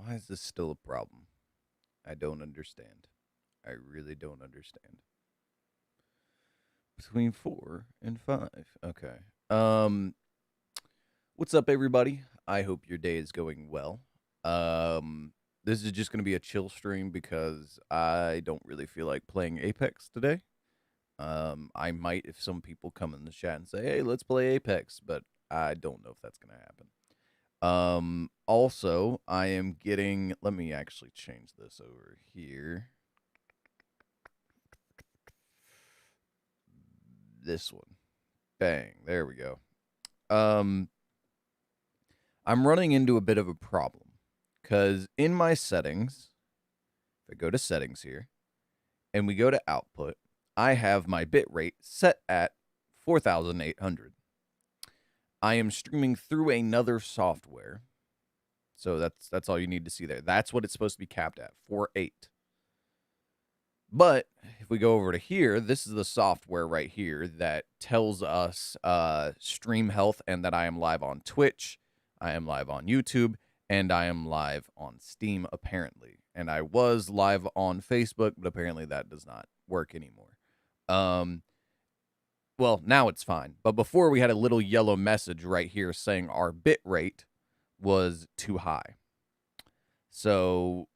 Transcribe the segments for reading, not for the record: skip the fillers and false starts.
Why is this still a problem? I don't understand. I really don't understand. Between 4 and 5. Okay. Um, what's up, everybody? I hope your day is going well. This is just gonna be a chill stream because I don't really feel like playing Apex today. I might if some people come in the chat and say, "Hey, let's play Apex," but I don't know if that's gonna happen. Also, I am getting. Let me actually change this over here. This one. Bang. There we go. Um, I'm running into a bit of a problem because in my settings, if I go to settings here and we go to output, I have my bit rate set at 4,800. I am streaming through another software. So that's all you need to see there. That's what it's supposed to be capped at, 4.8. But if we go over to here, this is the software right here that tells us stream health and that I am live on Twitch, I am live on YouTube, and I am live on Steam, apparently. And I was live on Facebook, but apparently that does not work anymore. Well, now it's fine. But before we had a little yellow message right here saying our bit rate was too high. So,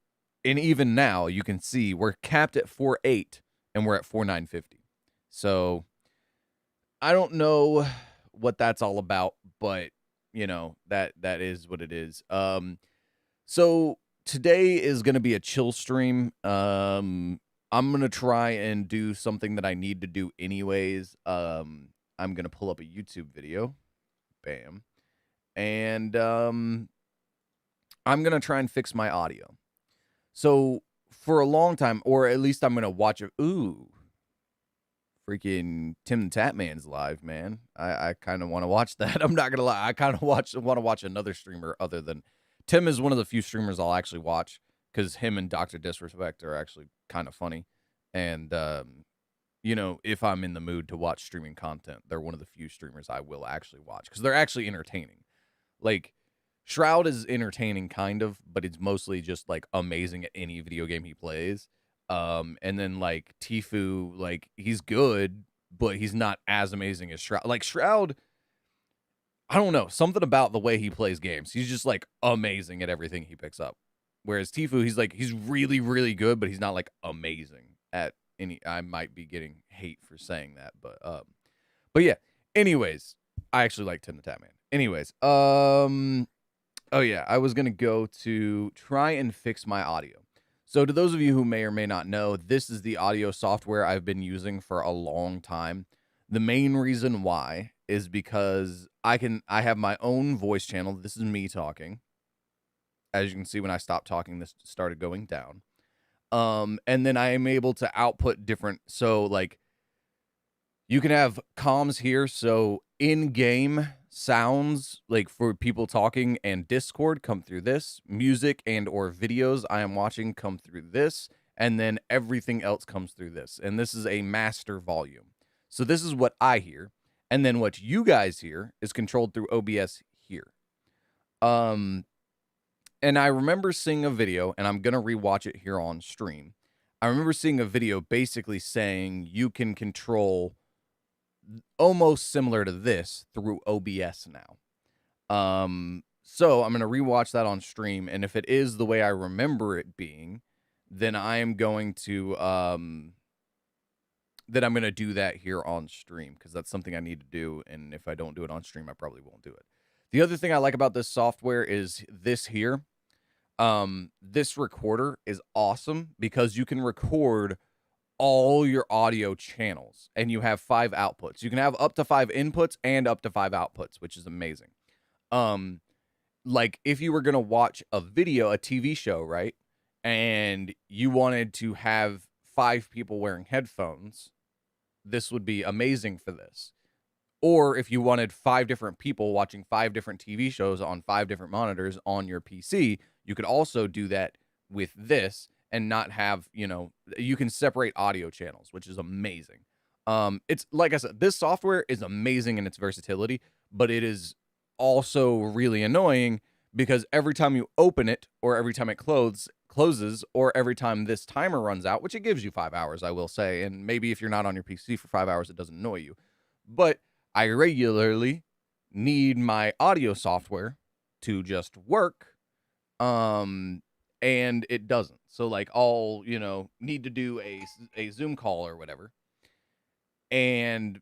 and even now you can see we're capped at 4.8 and we're at 4,950. So I don't know what that's all about, but you know, that is what it is. So today is going to be a chill stream. I'm going to try and do something that I need to do anyways. I'm going to pull up a YouTube video. Bam. And I'm going to try and fix my audio. So for a long time, or at least I'm going to watch it. Ooh, freaking Tim the Tatman's live, man. I kind of want to watch that. I'm not going to lie. I kind of want to watch another streamer other than Tim is one of the few streamers I'll actually watch because him and Dr. Disrespect are actually kind of funny. And, you know, if I'm in the mood to watch streaming content, they're one of the few streamers I will actually watch because they're actually entertaining. Like, Shroud is entertaining, kind of, but it's mostly just like amazing at any video game he plays. And then like Tfue, like he's good, but he's not as amazing as Shroud. Like Shroud, I don't know, something about the way he plays games. He's just like amazing at everything he picks up. Whereas Tfue, he's really, really good, but he's not like amazing at any. I might be getting hate for saying that, but yeah. Anyways, I actually like Tim the Tatman. Anyways, oh yeah, I was gonna go to try and fix my audio. So to those of you who may or may not know, this is the audio software I've been using for a long time. The main reason why is because I have my own voice channel. This is me talking. As you can see, when I stopped talking, this started going down. And then I am able to output different. So like you can have comms here. So in-game sounds like for people talking and Discord come through this. Music and or videos I am watching come through this. And then everything else comes through this. And this is a master volume. So this is what I hear. And then what you guys hear is controlled through OBS here. And I remember seeing a video, and I'm going to rewatch it here on stream. I remember seeing a video basically saying you can control almost similar to this through OBS now. So I'm going to rewatch that on stream, and if it is the way I remember it being, then I am going to do that here on stream because that's something I need to do, and if I don't do it on stream, I probably won't do it. The other thing I like about this software is this here. This recorder is awesome because you can record all your audio channels and you have 5 outputs. You can have up to 5 inputs and up to 5 outputs, which is amazing. Like if you were going to watch a video, a TV show, right? And you wanted to have 5 people wearing headphones, this would be amazing for this. Or if you wanted 5 different people watching 5 different TV shows on 5 different monitors on your PC, you could also do that with this and not have, you know, you can separate audio channels, which is amazing. It's like I said, this software is amazing in its versatility, but it is also really annoying because every time you open it, or every time it closes, or every time this timer runs out, which it gives you 5 hours, I will say, and maybe if you're not on your PC for 5 hours, it doesn't annoy you. But I regularly need my audio software to just work, and it doesn't. So like I'll, need to do a Zoom call or whatever, and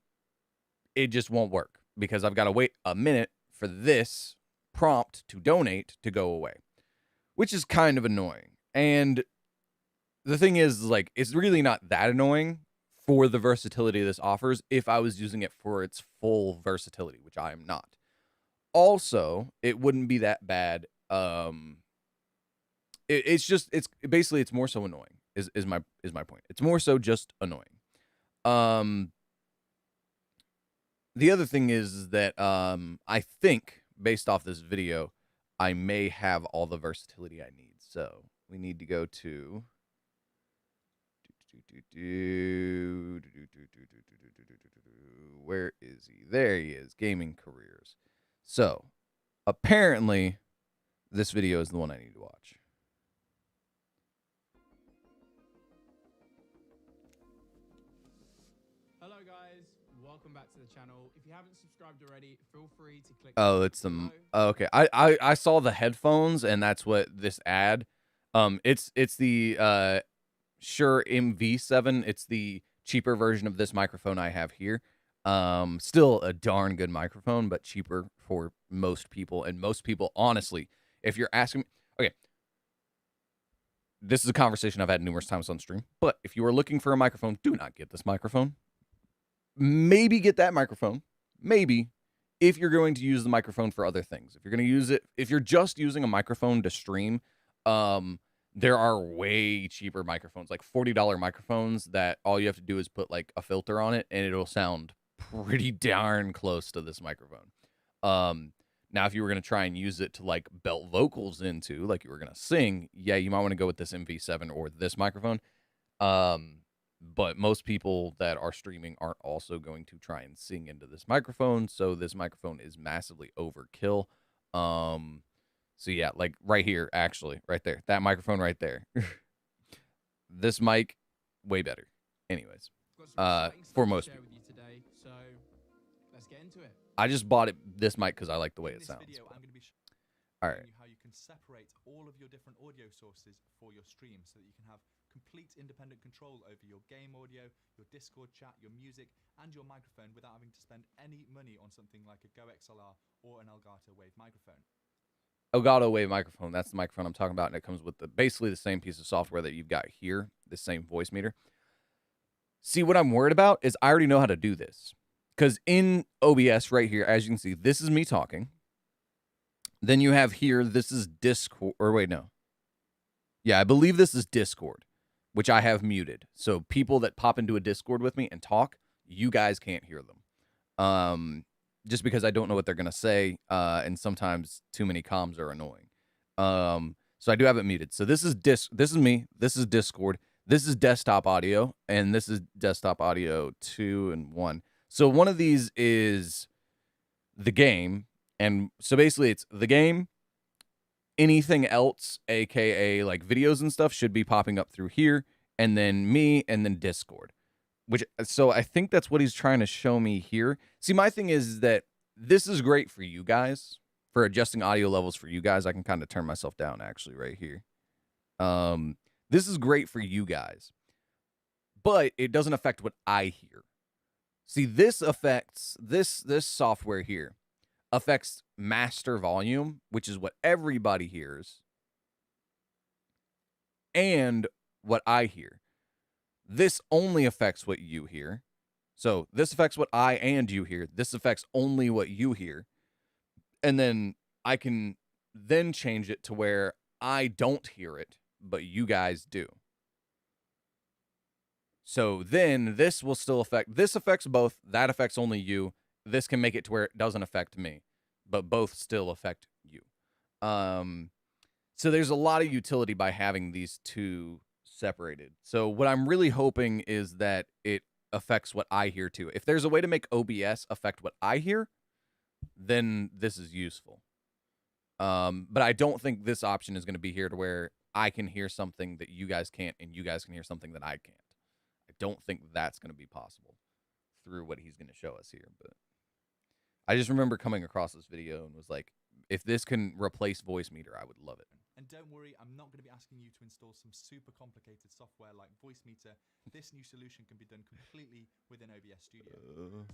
it just won't work because I've got to wait a minute for this prompt to donate to go away, which is kind of annoying. And the thing is, like, it's really not that annoying for the versatility this offers if I was using it for its full versatility, which I am not. Also, it wouldn't be that bad. It's basically, it's more so annoying is my point. It's more so just annoying. The other thing is that I think, based off this video, I may have all the versatility I need. So we need to go to where is he? There he is. Gaming careers. So apparently this video is the one I need to watch. Hello guys, welcome back to the channel. If you haven't subscribed already, feel free to click. Oh, it's the okay. I saw the headphones, and that's what this ad. It's the Shure MV7. It's the cheaper version of this microphone I have here. Still a darn good microphone, but cheaper for most people. And most people, honestly, if you're asking me, okay, this is a conversation I've had numerous times on stream, but if you are looking for a microphone, do not get this microphone. Maybe get that microphone. Maybe, if you're going to use the microphone for other things. If you're going to use it, if you're just using a microphone to stream, there are way cheaper microphones, like $40 microphones that all you have to do is put like a filter on it and it'll sound pretty darn close to this microphone. Now, if you were going to try and use it to like belt vocals into, like you were going to sing, yeah, you might want to go with this MV7 or this microphone. But most people that are streaming aren't also going to try and sing into this microphone, so this microphone is massively overkill. So yeah, like right here, actually, right there, that microphone right there. This mic, way better. Anyways, for most people. Today, so let's get into it. I just bought this mic because I like the way it sounds. Video, I'm going to be all right. you how you can separate all of your different audio sources for your stream so that you can have complete independent control over your game audio, your Discord chat, your music, and your microphone without having to spend any money on something like a Go XLR or an Elgato Wave microphone. Elgato Wave microphone, that's the microphone I'm talking about, and it comes with basically the same piece of software that you've got here, the same voice meter. See, what I'm worried about is I already know how to do this. Because in OBS right here, as you can see, this is me talking. Then you have here, this is Discord, or wait, no. Yeah, I believe this is Discord, which I have muted. So people that pop into a Discord with me and talk, you guys can't hear them. Just because I don't know what they're going to say, and sometimes too many comms are annoying. So I do have it muted. So this is me, this is Discord, this is desktop audio, and this is desktop audio 2 and 1. So one of these is the game, and so basically it's the game. Anything else, aka like videos and stuff, should be popping up through here, and then me, and then Discord. So I think that's what he's trying to show me here. See, my thing is that this is great for you guys, for adjusting audio levels for you guys. I can kind of turn myself down actually right here. This is great for you guys, but it doesn't affect what I hear. See, this affects this software here affects master volume, which is what everybody hears, and what I hear. This only affects what you hear. So this affects what I and you hear. This affects only what you hear. And then I can then change it to where I don't hear it, but you guys do. So then this will still affect, this affects both, that affects only you. This can make it to where it doesn't affect me, but both still affect you. So there's a lot of utility by having these two separated. So what I'm really hoping is that it affects what I hear too. If there's a way to make OBS affect what I hear, then this is useful. But I don't think this option is going to be here to where I can hear something that you guys can't, and you guys can hear something that I can't. I don't think that's going to be possible through what he's going to show us here. But I just remember coming across this video and was like, if this can replace Voicemeeter, I would love it. And don't worry, I'm not going to be asking you to install some super complicated software like Voicemeeter. This new solution can be done completely within OBS Studio.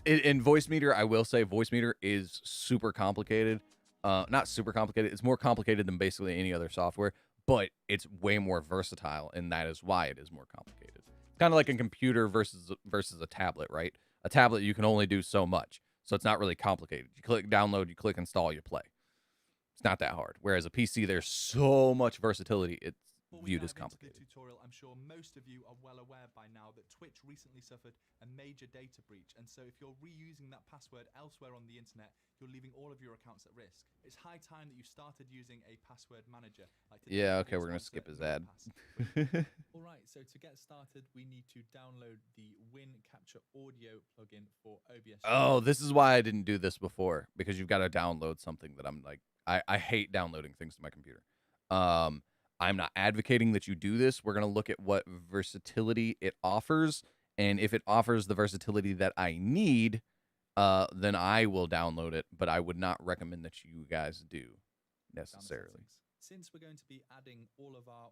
In Voicemeeter, I will say Voicemeter is super complicated. Not super complicated. It's more complicated than basically any other software, but it's way more versatile, and that is why it is more complicated. It's kind of like a computer versus a tablet, right? A tablet, you can only do so much, so it's not really complicated. You click download, you click install, you play. It's not that hard. Whereas a PC, there's so much versatility. It's Before we viewed as dive into the complicated. tutorial, I'm sure most of you are well aware by now that Twitch recently suffered a major data breach, and so if you're reusing that password elsewhere on the internet, you're leaving all of your accounts at risk. It's high time that you started using a password manager. Like Yeah, okay, we're gonna skip his ad. All right, so to get started, we need to download the Win Capture Audio plugin for OBS. Oh, this is why I didn't do this before, because you've got to download something that I'm like, I hate downloading things to my computer. I'm not advocating that you do this. We're going to look at what versatility it offers, and if it offers the versatility that I need, then I will download it, but I would not recommend that you guys do necessarily. Since we're going to be adding all of our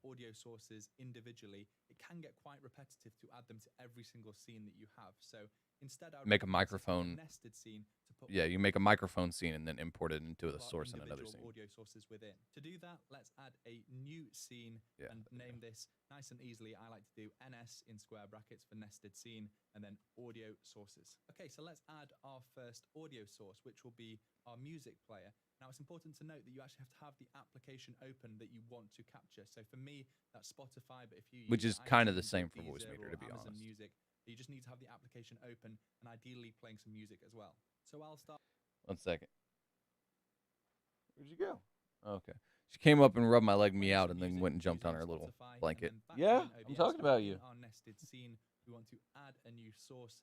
audio sources individually, it can get quite repetitive to add them to every single scene that you have. So instead, I would Make a recommend setting microphone. nested scene to put Yeah, you make a microphone scene and then import it into a our source in another individual scene. audio sources within. To do that, let's add a new scene Yeah, and name this nice and easily. I like to do NS in square brackets for nested scene and then audio sources. Okay, so let's add our first audio source, which will be our music player. Now, it's important to note that you actually have to have the application open that you want to capture. So for me, that's Spotify, but if you Which use is kind of the iTunes same or for Deezer Voicemeeter, or to be Amazon honest. Music, you just need to have the application open and ideally playing some music as well. So I'll start. 1 second. Where'd you go? Okay. She came up and rubbed my leg me out and then went and jumped on her little blanket. Yeah, I'm talking about you. In our nested scene, we want to add a new source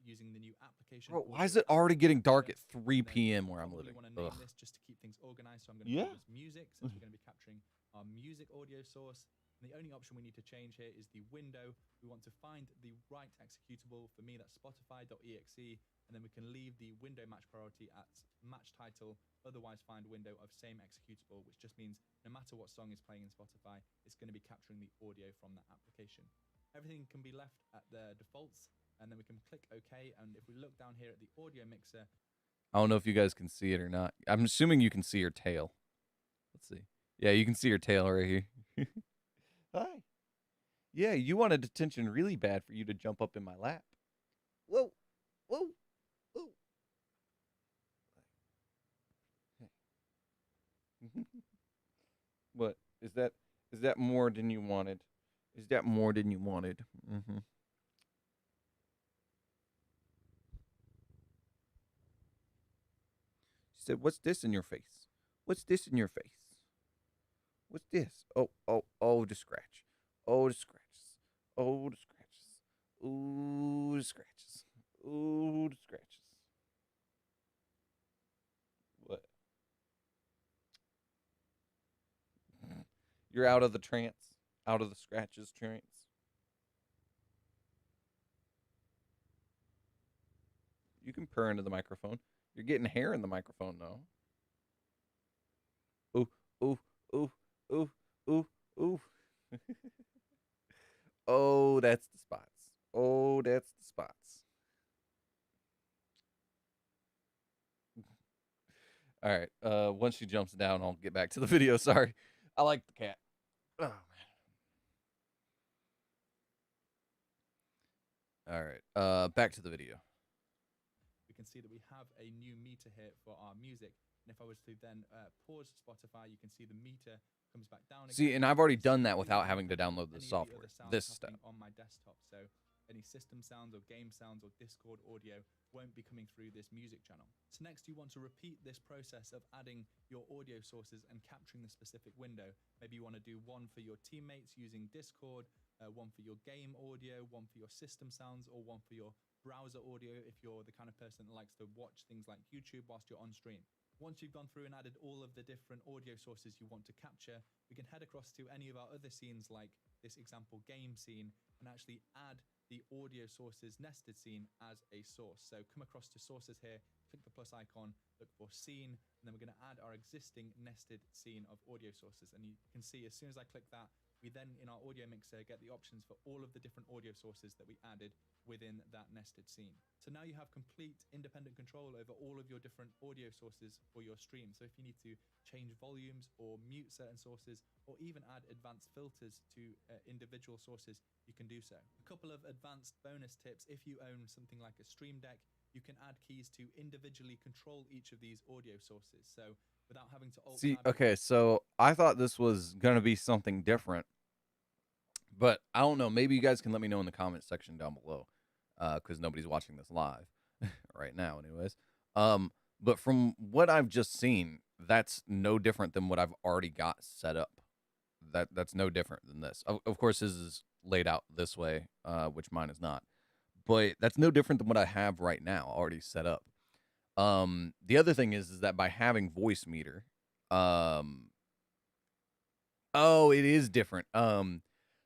using the new application. Bro, why is it already getting dark at 3 And then p.m. where I'm probably living? want to name Ugh. this just to keep things organized. So I'm going to Yeah. call this music, since we're going to be capturing our music audio source. And the only option we need to change here is the window. We want to find the right executable. For me, that's Spotify.exe. And then we can leave the window match priority at match title. Otherwise, find window of same executable, which just means no matter what song is playing in Spotify, it's going to be capturing the audio from that application. Everything can be left at the defaults, and then we can click OK. And if we look down here at the audio mixer, I don't know if you guys can see it or not. I'm assuming you can see her tail. Let's see. Yeah, you can see her tail right here. Hi. Yeah, you wanted attention really bad for you to jump up in my lap. Whoa. Whoa. Whoa. What? Is that more than you wanted? Is that more than you wanted? Mm-hmm. She said, "What's this in your face? What's this in your face? What's this? Oh, the scratch. Oh, the scratches. Oh, the scratches. Ooh, the scratches. Ooh, the scratches. What? You're out of the trance, out of the scratches trance. You can purr into the microphone. You're getting hair in the microphone, though. Ooh, ooh, ooh, ooh, ooh, ooh. Oh, that's the spots. Oh, that's the spots. All right. Once she jumps down, I'll get back to the video. Sorry. I like the cat. Oh, man. All right. Back to the video. we can see that we have a new meter here for our music. And if I was to then pause Spotify, you can see the meter comes back down again. See, and I've already You can done see that without having to any download the of software. other sounds This stuff. happening on my desktop. So any system sounds or game sounds or Discord audio won't be coming through this music channel. So next you want to repeat this process of adding your audio sources and capturing the specific window. Maybe you want to do one for your teammates using Discord, one for your game audio, one for your system sounds, or one for your browser audio if you're the kind of person that likes to watch things like YouTube whilst you're on stream. Once you've gone through and added all of the different audio sources you want to capture, we can head across to any of our other scenes like this example game scene and actually add the audio sources nested scene as a source. So come across to sources here, click the plus icon, look for scene, and then we're going to add our existing nested scene of audio sources. And you can see as soon as I click that, we then in our audio mixer get the options for all of the different audio sources that we added within that nested scene. So now you have complete independent control over all of your different audio sources for your stream. So if you need to change volumes or mute certain sources, or even add advanced filters to individual sources, you can do so. A couple of advanced bonus tips: if you own something like a Stream Deck, you can add keys to individually control each of these audio sources. So without having to alt See, tab. okay, so I thought this was gonna be something different, but I don't know. Maybe you guys can let me know in the comment section down below, because nobody's watching this live right now, anyways. But from what I've just seen, that's no different than what I've already got set up. That's no different than this. Of course, this is laid out this way, which mine is not. But that's no different than what I have right now already set up. The other thing is that by having voice meter, oh, it is different.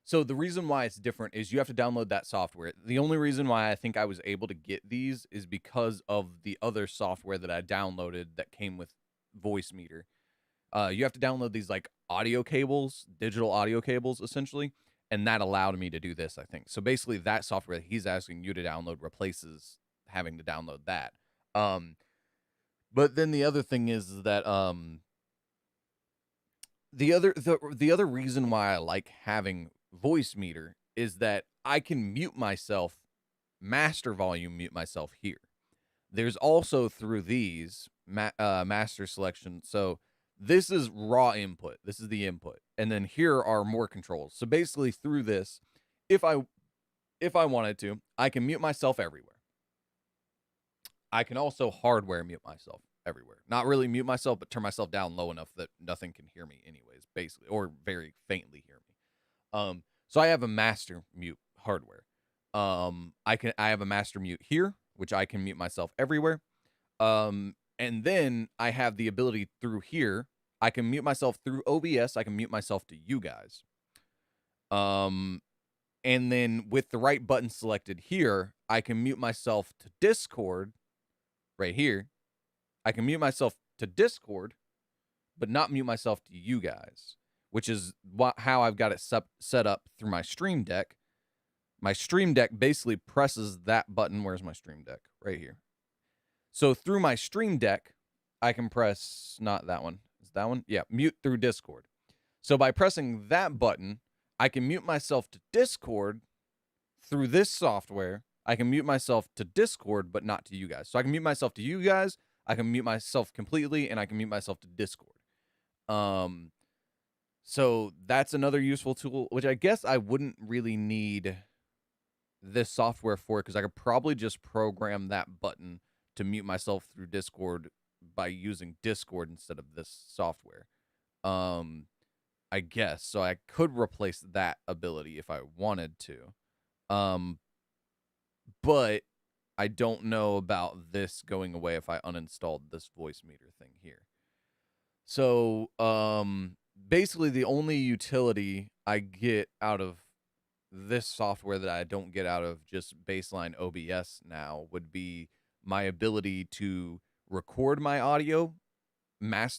So the reason why it's different is you have to download that software. The only reason why I think I was able to get these is because of the other software that I downloaded that came with voice meter. You have to download these like audio cables, digital audio cables, essentially, and that allowed me to do this, I think. So basically, that software that he's asking you to download replaces having to download that. But then the other thing is that the other reason why I like having voice meter is that I can mute myself, master volume mute myself here. There's also through these master selection. So this is raw input. This is the input. And then here are more controls. So basically through this, if I wanted to, I can mute myself everywhere. I can also hardware mute myself everywhere. Not really mute myself, but turn myself down low enough that nothing can hear me anyways, basically, or very faintly hear me. So I have a master mute hardware. I have a master mute here, which I can mute myself everywhere. And then I have the ability through here, I can mute myself through OBS. I can mute myself to you guys. And then with the right button selected here, I can mute myself to Discord right here. I can mute myself to Discord, but not mute myself to you guys, which is how I've got it set up through my Stream Deck. My Stream Deck basically presses that button. Where's my Stream Deck? Right here. So through my Stream Deck, I can press, not that one. Is that one? Yeah, mute through Discord. So by pressing that button, I can mute myself to Discord through this software. I can mute myself to Discord, but not to you guys. So I can mute myself to you guys, I can mute myself completely, and I can mute myself to Discord. So that's another useful tool, which I guess I wouldn't really need this software for, because I could probably just program that button to mute myself through Discord by using Discord instead of this software. I guess. So I could replace that ability if I wanted to. But I don't know about this going away if I uninstalled this voice meter thing here. So, basically the only utility I get out of this software that I don't get out of just baseline OBS now would be my ability to record my audio.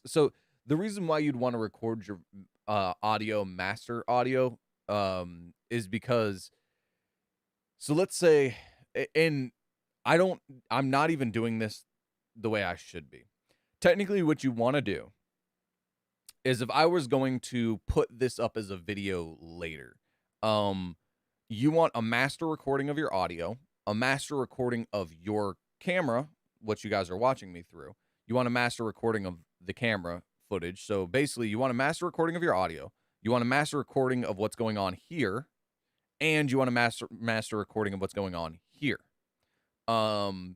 So the reason why you'd want to record your audio, master audio, is because, so let's say, and I'm not even doing this the way I should be. Technically, what you want to do is, if I was going to put this up as a video later, you want a master recording of your audio, a master recording of your camera, what you guys are watching me through. You want a master recording of the camera footage. So basically, you want a master recording of your audio, you want a master recording of what's going on here, and you want a master recording of what's going on here. And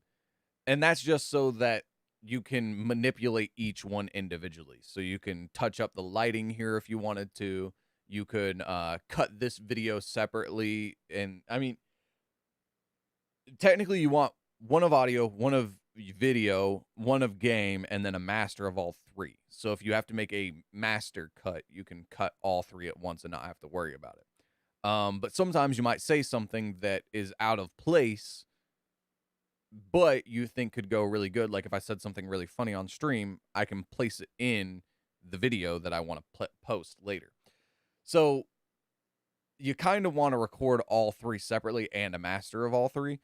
that's just so that you can manipulate each one individually. So you can touch up the lighting here if you wanted to. You could cut this video separately. And I mean, technically you want one of audio, one of video, one of game, and then a master of all three. So if you have to make a master cut, you can cut all three at once and not have to worry about it. But sometimes you might say something that is out of place, but you think could go really good. Like if I said something really funny on stream, I can place it in the video that I want to post later. So you kind of want to record all three separately and a master of all three,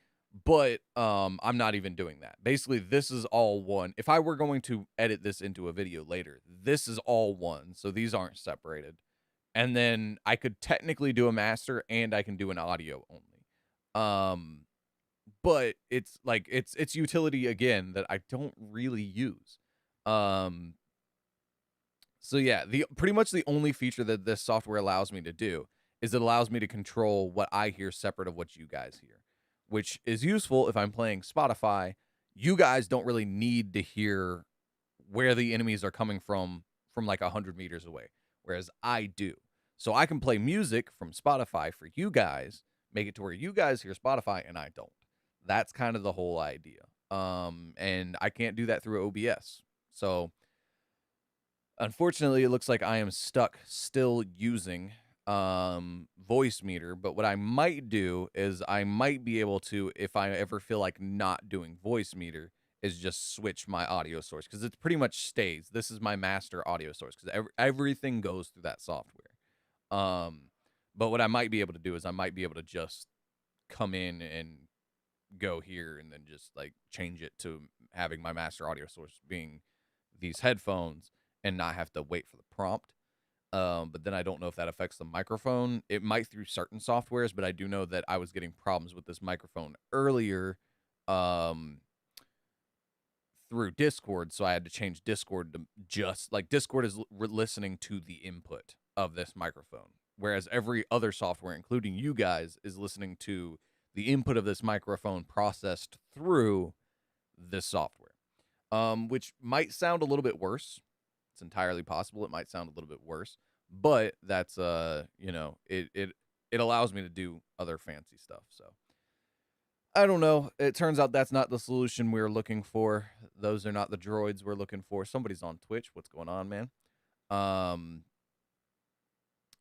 but I'm not even doing that. Basically, this is all one. If I were going to edit this into a video later, this is all one, so these aren't separated. And then I could technically do a master and I can do an audio only. But it's like it's utility again that I don't really use. So yeah, the pretty much the only feature that this software allows me to do is it allows me to control what I hear separate of what you guys hear, which is useful if I'm playing Spotify. You guys don't really need to hear where the enemies are coming from like 100 meters away, whereas I do. So I can play music from Spotify for you guys, make it to where you guys hear Spotify and I don't. That's kind of the whole idea. And I can't do that through OBS. So unfortunately, it looks like I am stuck still using Voicemeeter, but what I might do is I might be able to, if I ever feel like not doing Voicemeeter, is just switch my audio source, because it pretty much stays. This is my master audio source because everything goes through that software. But what I might be able to do is I might be able to just come in and go here and then just like change it to having my master audio source being these headphones and not have to wait for the prompt. But then I don't know if that affects the microphone. It might through certain softwares, but I do know that I was getting problems with this microphone earlier through Discord, so I had to change Discord to just like Discord is listening to the input of this microphone, whereas every other software, including you guys, is listening to the input of this microphone processed through this software, which might sound a little bit worse. It's entirely possible it might sound a little bit worse, but that's you know, it allows me to do other fancy stuff. So I don't know. It turns out that's not the solution we're looking for. Those are not the droids we're looking for. Somebody's on Twitch. What's going on, man?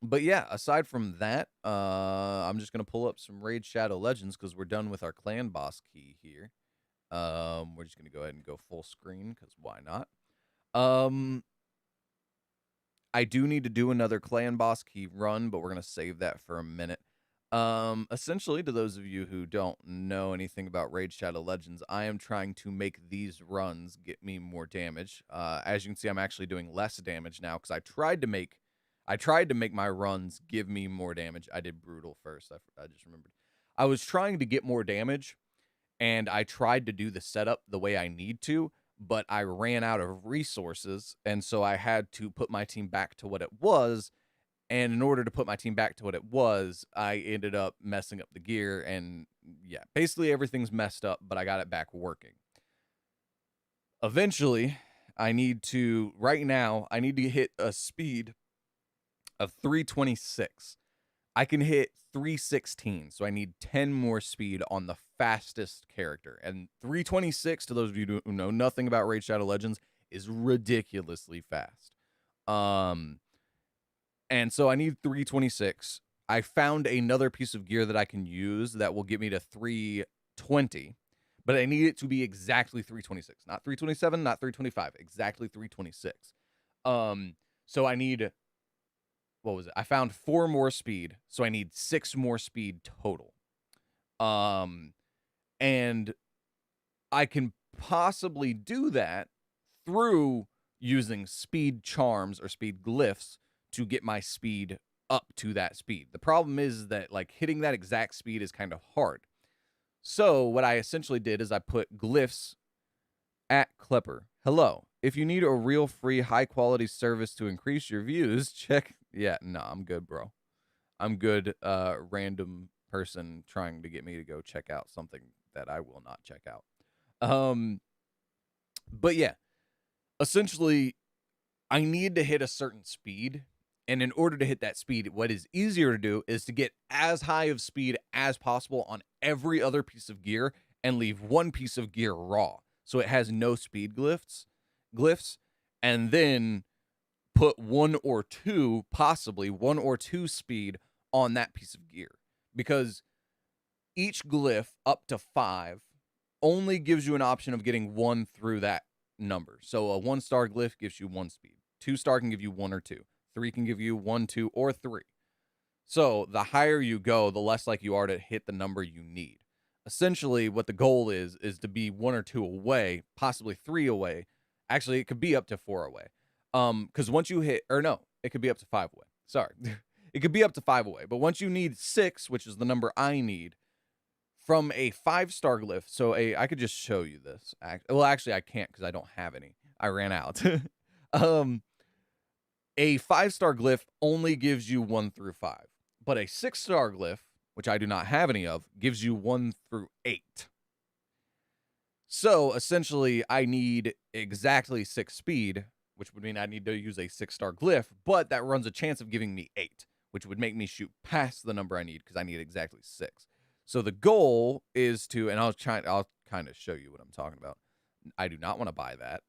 But yeah, aside from that, I'm just gonna pull up some Raid Shadow Legends because we're done with our clan boss key here. We're just gonna go ahead and go full screen because why not? I do need to do another clan boss key run, but we're gonna save that for a minute. Essentially, to those of you who don't know anything about Raid Shadow Legends, I am trying to make these runs get me more damage. As you can see, I'm actually doing less damage now because I tried to make my runs give me more damage. I did brutal first. I just remembered. I was trying to get more damage, and I tried to do the setup the way I need to, but I ran out of resources, and so I had to put my team back to what it was. And in order to put my team back to what it was, I ended up messing up the gear, and yeah, basically everything's messed up, but I got it back working. Eventually, right now, I need to hit a speed of 326. I can hit 316, so I need 10 more speed on the fastest character. And 326, to those of you who know nothing about Raid Shadow Legends, is ridiculously fast. And so I need 326. I found another piece of gear that I can use that will get me to 320, but I need it to be exactly 326, not 327, not 325, exactly 326. So I need, what was it? I found 4 more speed, so I need 6 more speed total. And I can possibly do that through using speed charms or speed glyphs to get my speed up to that speed. The problem is that like hitting that exact speed is kind of hard. So what I essentially did is I put glyphs at Klepper. Hello. If you need a real free high quality service to increase your views, check. Yeah, no, I'm good, bro. I'm good. Random person trying to get me to go check out something that I will not check out. But yeah, essentially I need to hit a certain speed And in order to hit that speed, what is easier to do is to get as high of speed as possible on every other piece of gear and leave one piece of gear raw. So it has no speed glyphs, and then put possibly one or two speed on that piece of gear. Because each glyph up to 5 only gives you an option of getting 1 through that number. So a 1-star glyph gives you 1 speed. 2-star can give you 1 or 2. 3 can give you 1, 2, or 3. So the higher you go, the less like you are to hit the number you need. Essentially, what the goal is to be 1 or 2 away, possibly 3 away. Actually, it could be up to 4 away. Because once you hit, or no, it could be up to 5 away. Sorry. It could be up to 5 away. But once you need 6, which is the number I need, from a 5-star glyph. So I could just show you this. Well, actually, I can't because I don't have any. I ran out. A 5-star glyph only gives you 1 through 5. But a 6-star glyph, which I do not have any of, gives you 1 through 8. So essentially, I need exactly 6 speed, which would mean I need to use a 6-star glyph, but that runs a chance of giving me 8, which would make me shoot past the number I need because I need exactly 6. So the goal is to, and I'll kind of show you what I'm talking about. I do not want to buy that.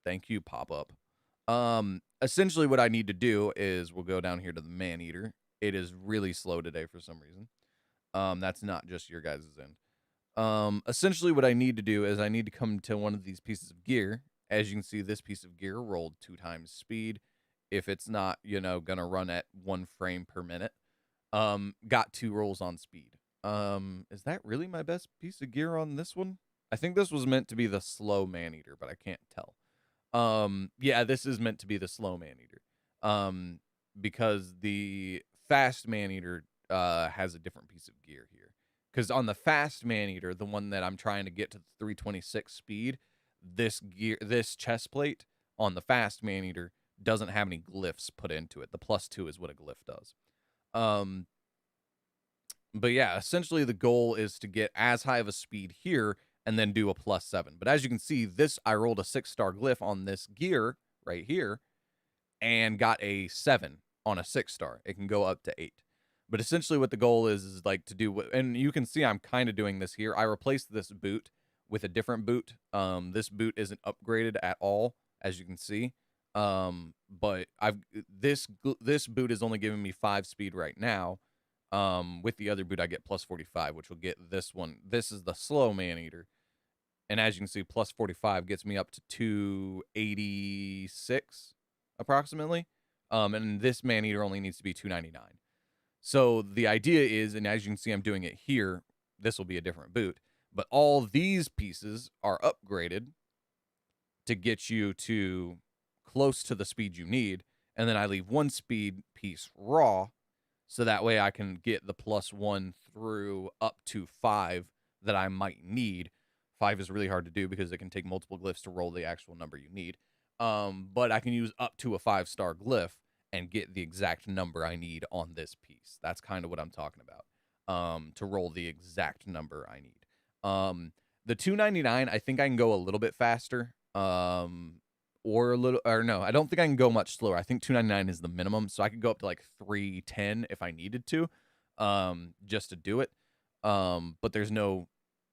Thank you, pop-up. Essentially what I need to do is we'll go down here to the Maneater. It is really slow today for some reason. That's not just your guys' end. Essentially what I need to do is I need to come to one of these pieces of gear. As you can see, this piece of gear rolled 2 times speed. If it's not, gonna run at 1 frame per minute. Got 2 rolls on speed. Is that really my best piece of gear on this one? I think this was meant to be the slow Maneater, but I can't tell. Yeah, this is meant to be the slow Maneater. Because the fast Maneater has a different piece of gear here. Because on the fast Maneater, the one that I'm trying to get to the 326 speed, this chest plate on the fast Maneater doesn't have any glyphs put into it. The +2 is what a glyph does. But yeah, essentially the goal is to get as high of a speed here and then do a +7. But as you can see, I rolled a 6-star glyph on this gear right here and got a 7 on a 6-star. It can go up to 8. But essentially what the goal is like to do, and you can see I'm kind of doing this here. I replaced this boot with a different boot. This boot isn't upgraded at all, as you can see. But this boot is only giving me 5 speed right now. With the other boot, I get +45, which will get this one. This is the slow Maneater. And as you can see, +45 gets me up to 286 approximately. And this Maneater only needs to be 299. So the idea is, and as you can see, I'm doing it here. This will be a different boot. But all these pieces are upgraded to get you to close to the speed you need. And then I leave 1 speed piece raw. So that way I can get the +1 through up to 5 that I might need. 5 is really hard to do because it can take multiple glyphs to roll the actual number you need. But I can use up to a 5-star glyph and get the exact number I need on this piece. That's kind of what I'm talking about. To roll the exact number I need. The 299, I think I can go a little bit faster. No, I don't think I can go much slower. I think 299 is the minimum, so I could go up to like 310 if I needed to, just to do it. But there's no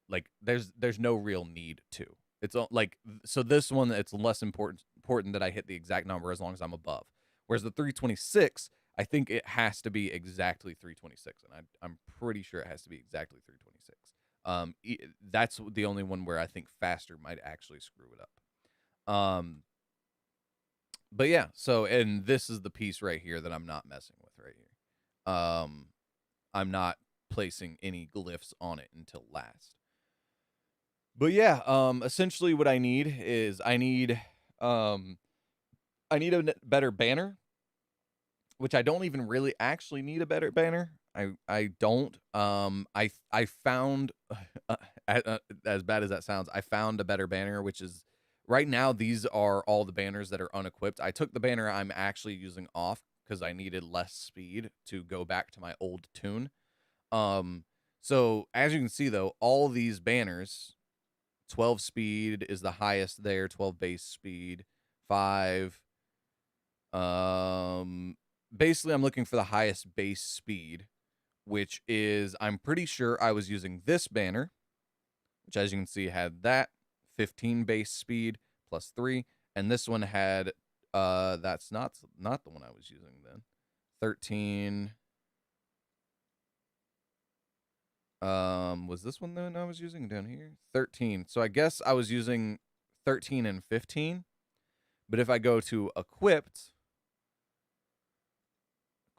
real need to. It's like, so this one, it's less important that I hit the exact number as long as I'm above. Whereas the 326, I think it has to be exactly 326, and I'm pretty sure it has to be exactly 326. That's the only one where I think faster might actually screw it up. But yeah, so, and this is the piece right here that I'm not messing with right here. I'm not placing any glyphs on it until last. But yeah, essentially what I need is I need a better banner, which I don't even really actually need a better banner. I don't. I found, as bad as that sounds, I found a better banner, which is, right now, these are all the banners that are unequipped. I took the banner I'm actually using off because I needed less speed to go back to my old tune. So as you can see, though, all these banners, 12 speed is the highest there, 12 base speed, 5. basically I'm looking for the highest base speed, which is, I'm pretty sure I was using this banner, which as you can see had that 15 base speed plus 3, and this one had that's not the one I was using then. 13. Was this one then I was using down here? 13. So I guess I was using 13 and 15. But if I go to equipped,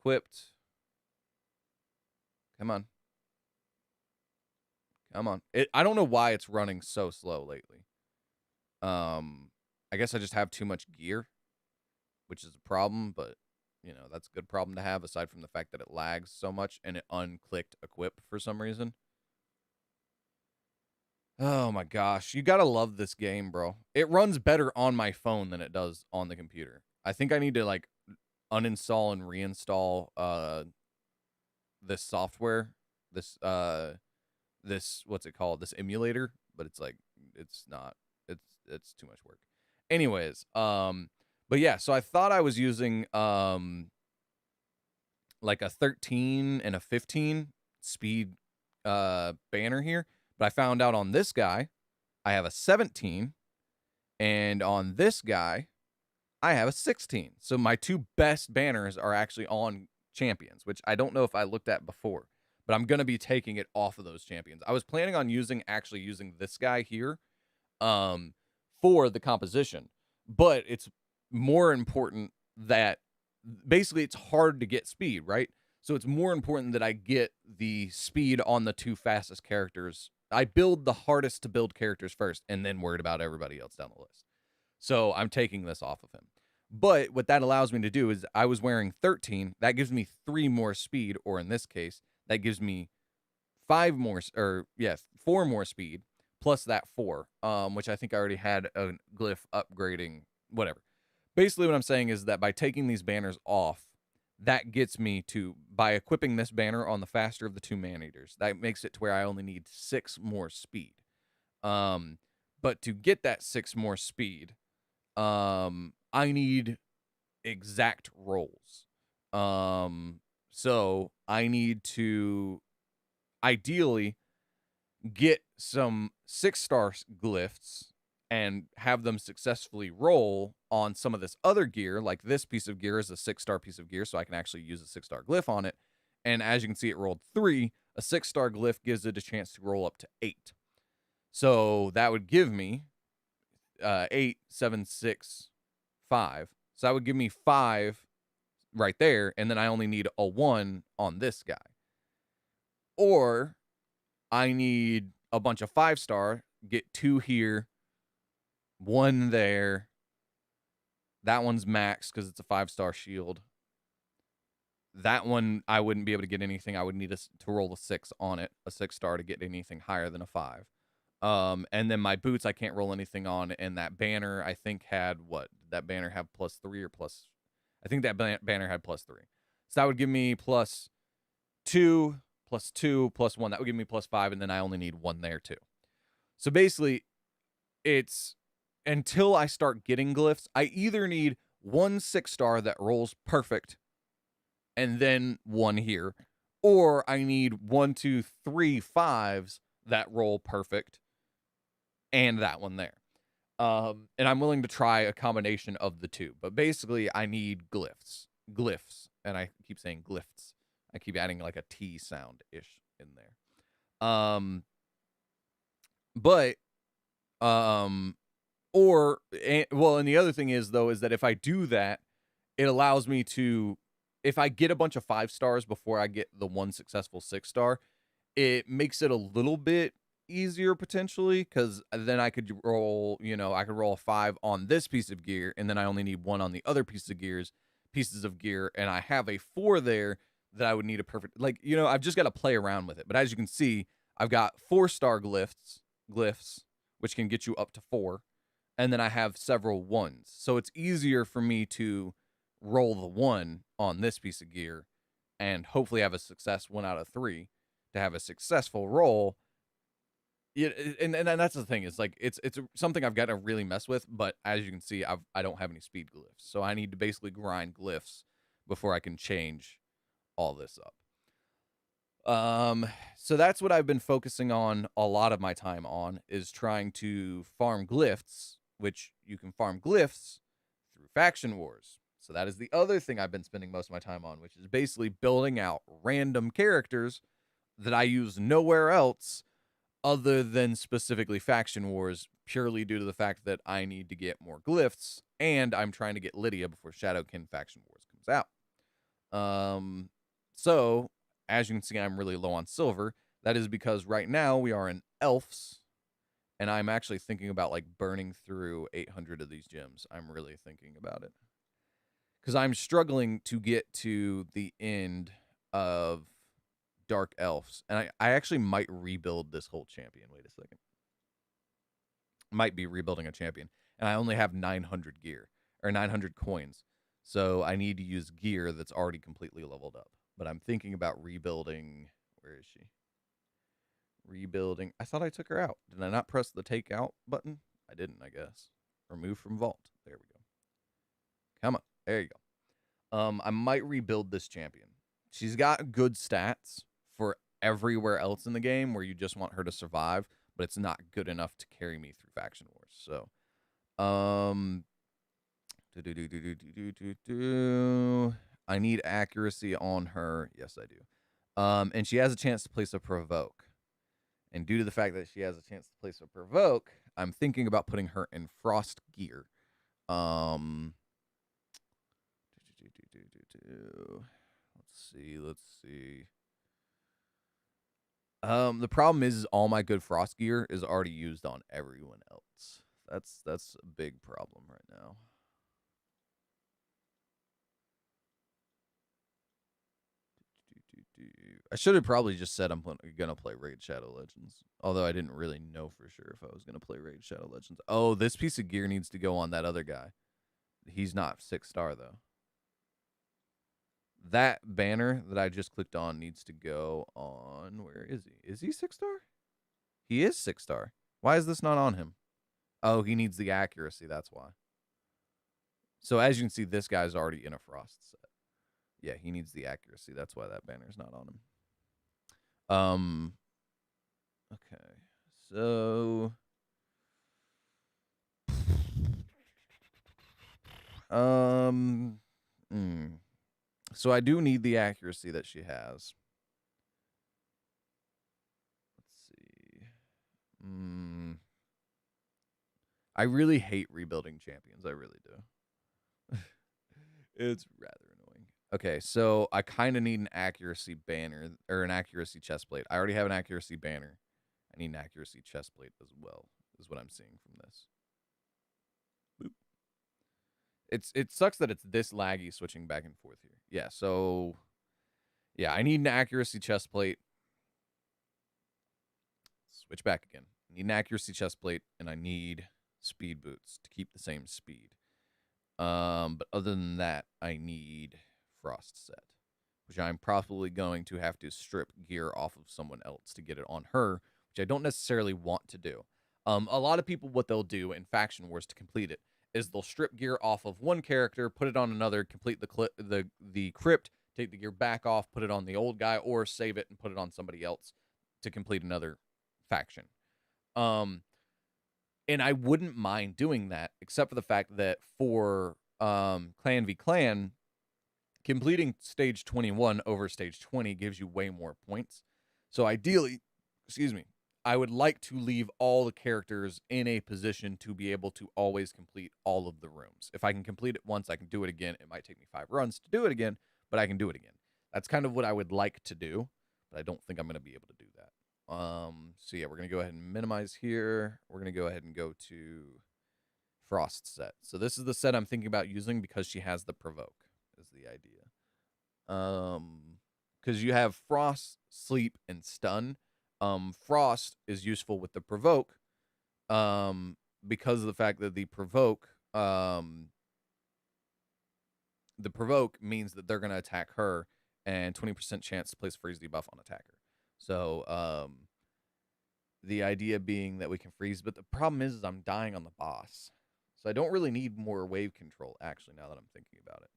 come on. Come on. I don't know why it's running so slow lately. I guess I just have too much gear, which is a problem, but you know, that's a good problem to have aside from the fact that it lags so much and it unclicked equip for some reason. Oh my gosh, you gotta love this game, bro. It runs better on my phone than it does on the computer. I think I need to like uninstall and reinstall this software, this what's it called? This emulator, but it's like it's not. It's too much work. Anyways, but yeah, so I thought I was using like a 13 and a 15 speed banner here, but I found out on this guy I have a 17, and on this guy I have a 16. So my two best banners are actually on champions, which I don't know if I looked at before, but I'm going to be taking it off of those champions. I was planning on actually using this guy here for the composition, but it's more important that basically it's hard to get speed, right? So it's more important that I get the speed on the two fastest characters. I build the hardest to build characters first and then worried about everybody else down the list. So I'm taking this off of him. But what that allows me to do is I was wearing 13. That gives me 3 more speed, or in this case, that gives me 4 more speed plus that 4, which I think I already had a glyph upgrading, whatever. Basically what I'm saying is that by taking these banners off, that gets me to, by equipping this banner on the faster of the 2 man-eaters, that makes it to where I only need 6 more speed. But to get that 6 more speed, I need exact rolls. So I need to ideally get some 6-star glyphs and have them successfully roll on some of this other gear. Like this piece of gear is a 6-star piece of gear, so I can actually use a 6-star glyph on it. And as you can see, it rolled 3. A 6-star glyph gives it a chance to roll up to 8. So that would give me 8, 7, 6, 5. So that would give me 5 right there, and then I only need a 1 on this guy. Or I need a bunch of 5-star, get 2 here, 1 there. That one's max because it's a 5-star shield. That one, I wouldn't be able to get anything. I would need to roll a 6 on it, a 6-star to get anything higher than a 5. And then my boots, I can't roll anything on. And that banner, I think, had what? Did that banner have +3 or plus? I think that banner had +3. So that would give me +2, +2, +1. That would give me +5, and then I only need 1 there too. So basically, it's until I start getting glyphs, I either need 1 6-star that rolls perfect, and then 1 here, or I need 1, 2, 3 5s that roll perfect, and that one there. And I'm willing to try a combination of the two, but basically I need glyphs, and I keep saying glyphs. I keep adding like a T sound-ish in there. And the other thing is, though, is that if I do that, it allows me to, if I get a bunch of 5-stars before I get the 1 successful 6-star, it makes it a little bit easier potentially, because then I could roll, I could roll a 5 on this piece of gear, and then I only need 1 on the other pieces of gear, and I have a 4 there that I would need a perfect, I've just got to play around with it. But as you can see, I've got 4-star glyphs, which can get you up to 4, and then I have several 1s. So it's easier for me to roll the 1 on this piece of gear and hopefully have a success 1 out of 3 to have a successful roll. Yeah, and that's the thing, is like it's something I've got to really mess with, but as you can see, I don't have any speed glyphs, so I need to basically grind glyphs before I can change all this up. So that's what I've been focusing on a lot of my time on, is trying to farm glyphs, which you can farm glyphs through faction wars. So that is the other thing I've been spending most of my time on, which is basically building out random characters that I use nowhere else other than specifically faction wars, purely due to the fact that I need to get more glyphs, and I'm trying to get Lydia before Shadowkin Faction Wars comes out. So as you can see, I'm really low on silver. That is because right now we are in elves, and I'm actually thinking about like burning through 800 of these gems. I'm really thinking about it because I'm struggling to get to the end of Dark Elves, and I actually might rebuild this whole champion. Wait a second. Might be rebuilding a champion, and I only have 900 gear, or 900 coins, so I need to use gear that's already completely leveled up. But I'm thinking about rebuilding. Where is she? Rebuilding. I thought I took her out. Did I not press the take out button? I didn't, I guess. Remove from vault. There we go. Come on. There you go. I might rebuild this champion. She's got good stats for everywhere else in the game where you just want her to survive, but it's not good enough to carry me through faction wars. So, I need accuracy on her. Yes, I do. And she has a chance to place a provoke. And due to the fact that she has a chance to place a provoke, I'm thinking about putting her in frost gear. Let's see. The problem is all my good frost gear is already used on everyone else. That's a big problem right now. I should have probably just said I'm gonna play Raid Shadow Legends, although I didn't really know for sure if I was gonna play Raid Shadow Legends. Oh, this piece of gear needs to go on that other guy. He's not 6-star though. That banner that I just clicked on needs to go on. Where is he? Is he 6-star? He is 6-star. Why is this not on him? Oh, he needs the accuracy. That's why. So as you can see, this guy's already in a frost set. Yeah, he needs the accuracy. That's why that banner's not on him. Okay. So So I do need the accuracy that she has. Let's see. I really hate rebuilding champions. I really do. It's rather annoying. Okay, so I kind of need an accuracy banner, or an accuracy chestplate. I already have an accuracy banner. I need an accuracy chestplate as well, is what I'm seeing from this. Boop. It sucks that it's this laggy switching back and forth here. Yeah, so yeah, I need an accuracy chestplate. Switch back again. I need an accuracy chestplate, and I need speed boots to keep the same speed. But other than that, I need frost set, which I'm probably going to have to strip gear off of someone else to get it on her, which I don't necessarily want to do. A lot of people, what they'll do in faction wars to complete it is they'll strip gear off of one character, put it on another, complete the crypt, take the gear back off, put it on the old guy, or save it and put it on somebody else to complete another faction. And I wouldn't mind doing that, except for the fact that for Clan v Clan, completing stage 21 over stage 20 gives you way more points. So ideally, I would like to leave all the characters in a position to be able to always complete all of the rooms. If I can complete it once, I can do it again. It might take me 5 runs to do it again, but I can do it again. That's kind of what I would like to do, but I don't think I'm going to be able to do that. So yeah, we're going to go ahead and minimize here. We're going to go ahead and go to frost set. So this is the set I'm thinking about using because she has the provoke is the idea. Because you have frost, sleep, and stun. Frost is useful with the provoke, because of the fact that the provoke means that they're going to attack her, and 20% chance to place freeze debuff on attacker. So, the idea being that we can freeze, but the problem is I'm dying on the boss. So I don't really need more wave control, actually, now that I'm thinking about it.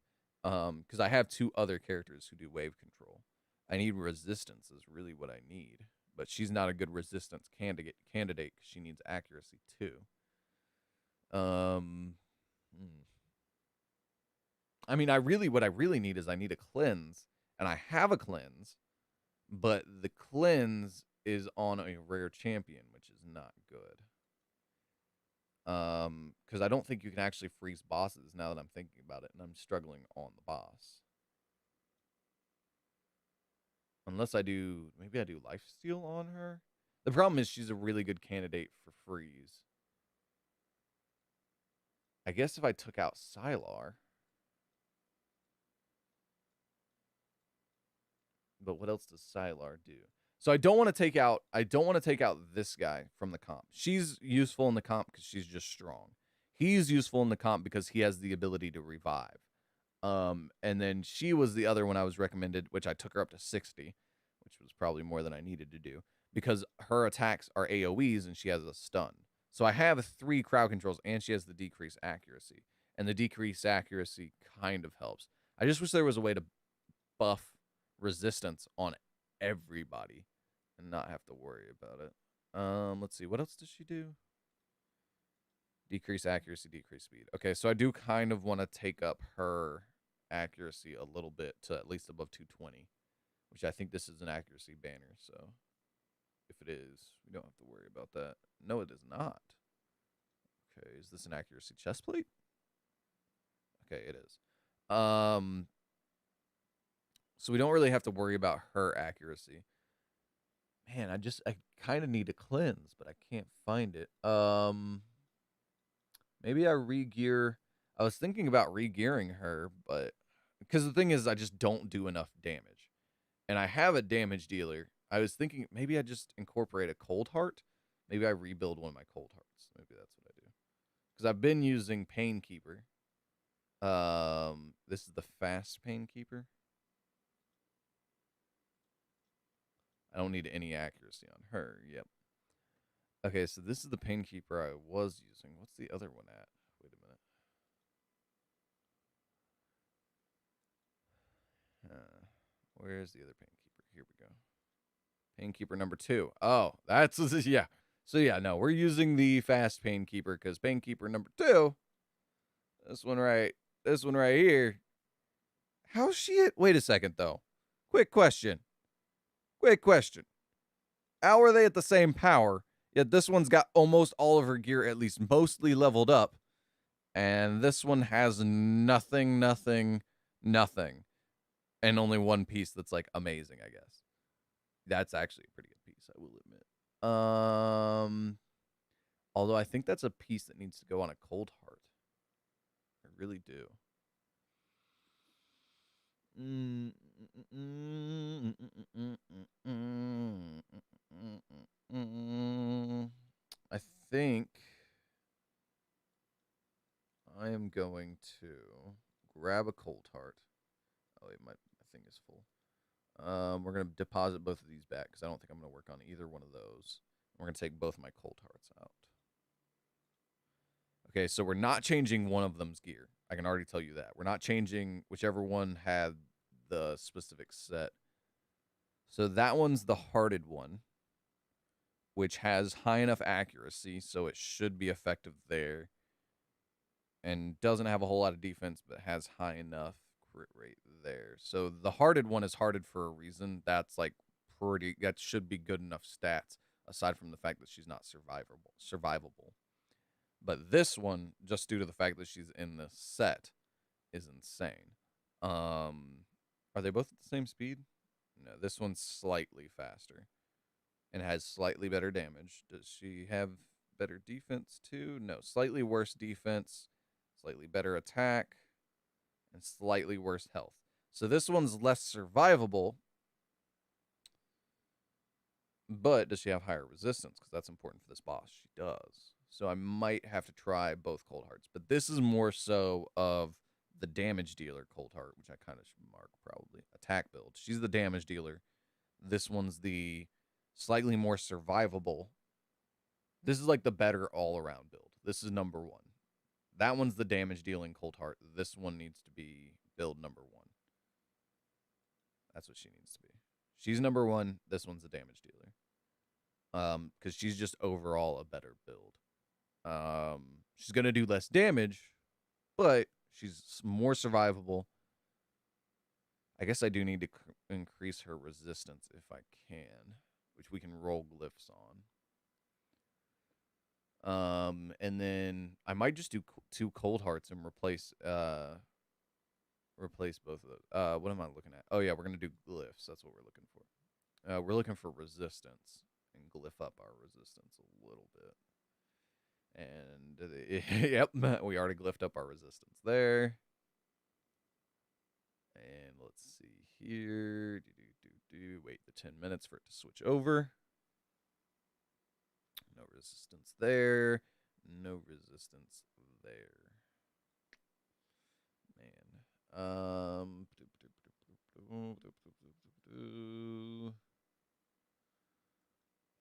Because I have 2 other characters who do wave control. I need resistance is really what I need, but she's not a good resistance candidate because she needs accuracy too. Um, hmm. I mean, what I really need is I need a cleanse, and I have a cleanse, but the cleanse is on a rare champion, which is not good. Because I don't think you can actually freeze bosses now that I'm thinking about it, and I'm struggling on the boss. Unless maybe I do lifesteal on her. The problem is she's a really good candidate for freeze. I guess if I took out Sylar. But what else does Sylar do? So I don't want to take out this guy from the comp. She's useful in the comp because she's just strong. He's useful in the comp because he has the ability to revive. And then she was the other one I was recommended, which I took her up to 60, which was probably more than I needed to do because her attacks are AoEs and she has a stun. So I have 3 crowd controls and she has the decreased accuracy. And the decreased accuracy kind of helps. I just wish there was a way to buff resistance on everybody and not have to worry about it. Let's see. What else does she do? Decrease accuracy, decrease speed. Okay, so I do kind of want to take up her accuracy a little bit to at least above 220, which I think this is an accuracy banner, so if it is, we don't have to worry about that. No, it is not. Okay, is this an accuracy chest plate? Okay, it is. So we don't really have to worry about her accuracy. Man, I kind of need a cleanse, but I can't find it. Maybe I regear. I was thinking about regearing her, but because the thing is I just don't do enough damage. And I have a damage dealer. I was thinking maybe I just incorporate a cold heart. Maybe I rebuild one of my cold hearts. Maybe that's what I do. Because I've been using Painkeeper. This is the fast Painkeeper. I don't need any accuracy on her. Yep. Okay, so this is the Painkeeper I was using. What's the other one at? Wait a minute. Where's the other Painkeeper? Here we go. Painkeeper number 2. Oh, that's yeah. So yeah, no, we're using the fast Painkeeper because Painkeeper number 2. This one right here. How's she at? Wait a second though. Quick question. How are they at the same power? Yet this one's got almost all of her gear at least mostly leveled up. And this one has nothing. And only one piece that's like amazing, I guess. That's actually a pretty good piece, I will admit. Although I think that's a piece that needs to go on a cold heart. I really do. I think I am going to grab a cold heart. Oh wait, my thing is full. We're gonna deposit both of these back because I don't think I'm gonna work on either one of those. We're gonna take both my cold hearts out. Okay, so we're not changing one of them's gear. I can already tell you that. We're not changing whichever one had the specific set. So that one's the hearted one, which has high enough accuracy, so it should be effective there. And doesn't have a whole lot of defense, but has high enough crit rate there. So the hearted one is hearted for a reason. That's like that should be good enough stats, aside from the fact that she's not survivable. But this one, just due to the fact that she's in this set, is insane. Are they both at the same speed? No, this one's slightly faster and has slightly better damage. Does she have better defense too? No, slightly worse defense, slightly better attack, and slightly worse health. So this one's less survivable, but does she have higher resistance? Because that's important for this boss. She does. So I might have to try both cold hearts. But this is more so of the damage dealer cold heart, which I kind of should mark probably. Attack build. She's the damage dealer. This one's the slightly more survivable. This is like the better all-around build. This is number 1. That one's the damage dealing cold heart. This one needs to be build number 1. That's what she needs to be. She's number 1. This one's a damage dealer. Because she's just overall a better build. She's gonna do less damage, but she's more survivable. I guess I do need to increase her resistance if I can, which we can roll glyphs on. And then I might just do 2 cold hearts and replace both of those. What am I looking at? Oh yeah, we're gonna do glyphs. That's what we're looking for. We're looking for resistance and glyph up our resistance a little bit. And yep, we already glyphed up our resistance there. And let's see here. Wait the 10 minutes for it to switch over. No resistance there. No resistance there. Man.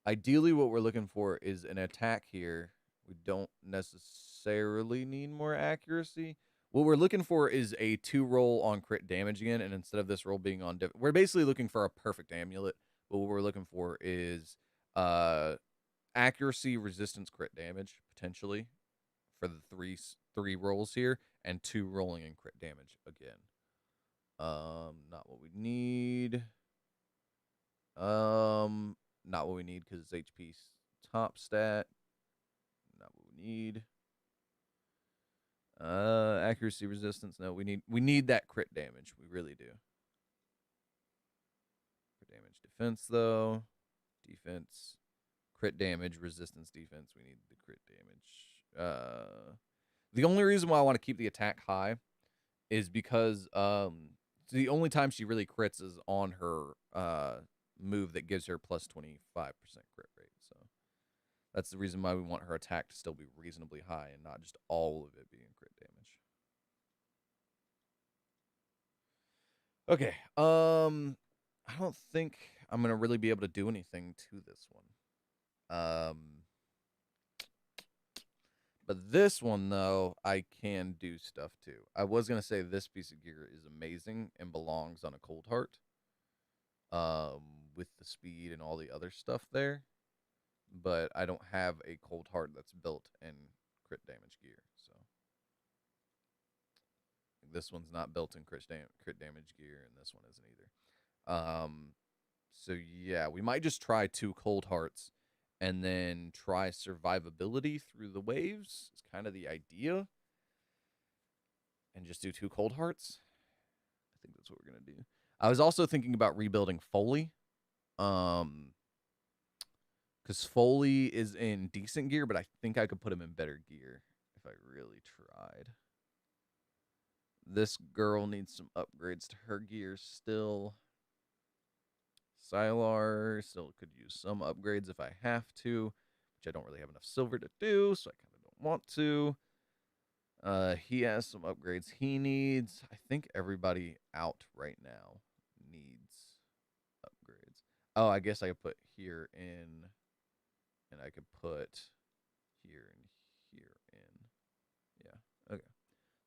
Ideally, what we're looking for is an attack here. We don't necessarily need more accuracy. What we're looking for is a 2 roll on crit damage again, and instead of this roll being on... we're basically looking for a perfect amulet, but what we're looking for is accuracy, resistance, crit damage, potentially, for the three rolls here, and 2 rolling and crit damage again. Not what we need. Not what we need because it's HP's top stat. Not what we need. Accuracy, resistance. No, we need that crit damage. We really do. Crit damage, defense though. Defense, crit damage, resistance, defense. We need the crit damage. The only reason why I want to keep the attack high is because the only time she really crits is on her move that gives her plus 25% crit rate. So that's the reason why we want her attack to still be reasonably high and not just all of it being crit damage. Okay. I don't think I'm gonna really be able to do anything to this one. But this one though, I can do stuff too. I was gonna say this piece of gear is amazing and belongs on a cold heart. With the speed and all the other stuff there. But I don't have a cold heart that's built in crit damage gear, so this one's not built in crit damage gear, and this one isn't either. So yeah, we might just try 2 cold hearts and then try survivability through the waves. It's kind of the idea, and just do 2 cold hearts. I think that's what we're gonna do. I was also thinking about rebuilding Foley. Because Foley is in decent gear, but I think I could put him in better gear if I really tried. This girl needs some upgrades to her gear still. Sylar still could use some upgrades if I have to, which I don't really have enough silver to do, so I kind of don't want to. He has some upgrades he needs. I think everybody out right now needs upgrades. Oh, I guess I could put here in, and I could put here and here in. Yeah, okay.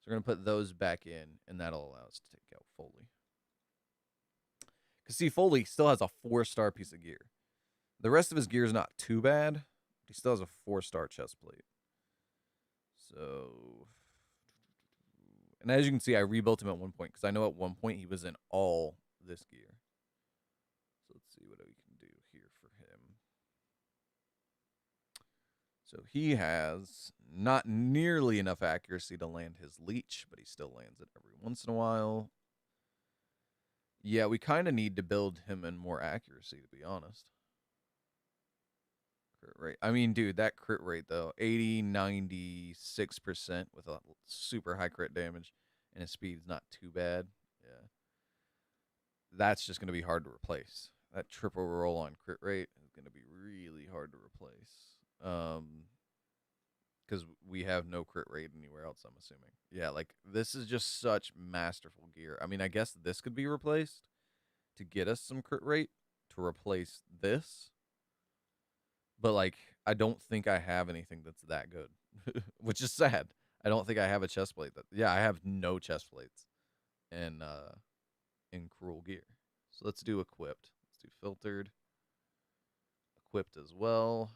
So we're going to put those back in, and that'll allow us to take out Foley. Because, see, Foley still has a 4-star piece of gear. The rest of his gear is not too bad. He still has a 4-star chest plate. So, and as you can see, I rebuilt him at one point, because I know at one point he was in all this gear. So let's see what we can do here for him. So he has not nearly enough accuracy to land his leech, but he still lands it every once in a while. Yeah, we kind of need to build him in more accuracy, to be honest. Crit rate. I mean, dude, that crit rate, though, 80, 96% with a super high crit damage, and his speed's not too bad. Yeah. That's just going to be hard to replace. That triple roll on crit rate is going to be really hard to replace. Because we have no crit rate anywhere else, I'm assuming. Yeah, like, this is just such masterful gear. I mean, I guess this could be replaced to get us some crit rate to replace this. But, like, I don't think I have anything that's that good, which is sad. I don't think I have a chest plate. Yeah, I have no chest plates. in Cruel Gear. So let's do equipped. Let's do filtered, equipped as well.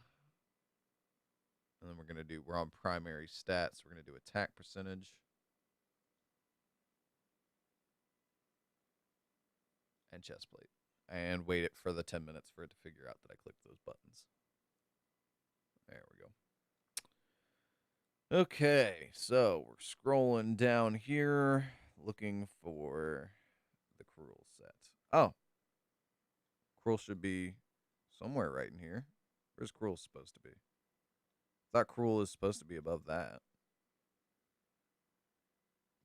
And then we're on primary stats. We're gonna do attack percentage and chest plate. And wait it for the 10 minutes for it to figure out that I clicked those buttons. There we go. Okay, so we're scrolling down here looking for the Cruel set. Oh. Cruel should be somewhere right in here. Where's Cruel supposed to be? I thought Cruel is supposed to be above that.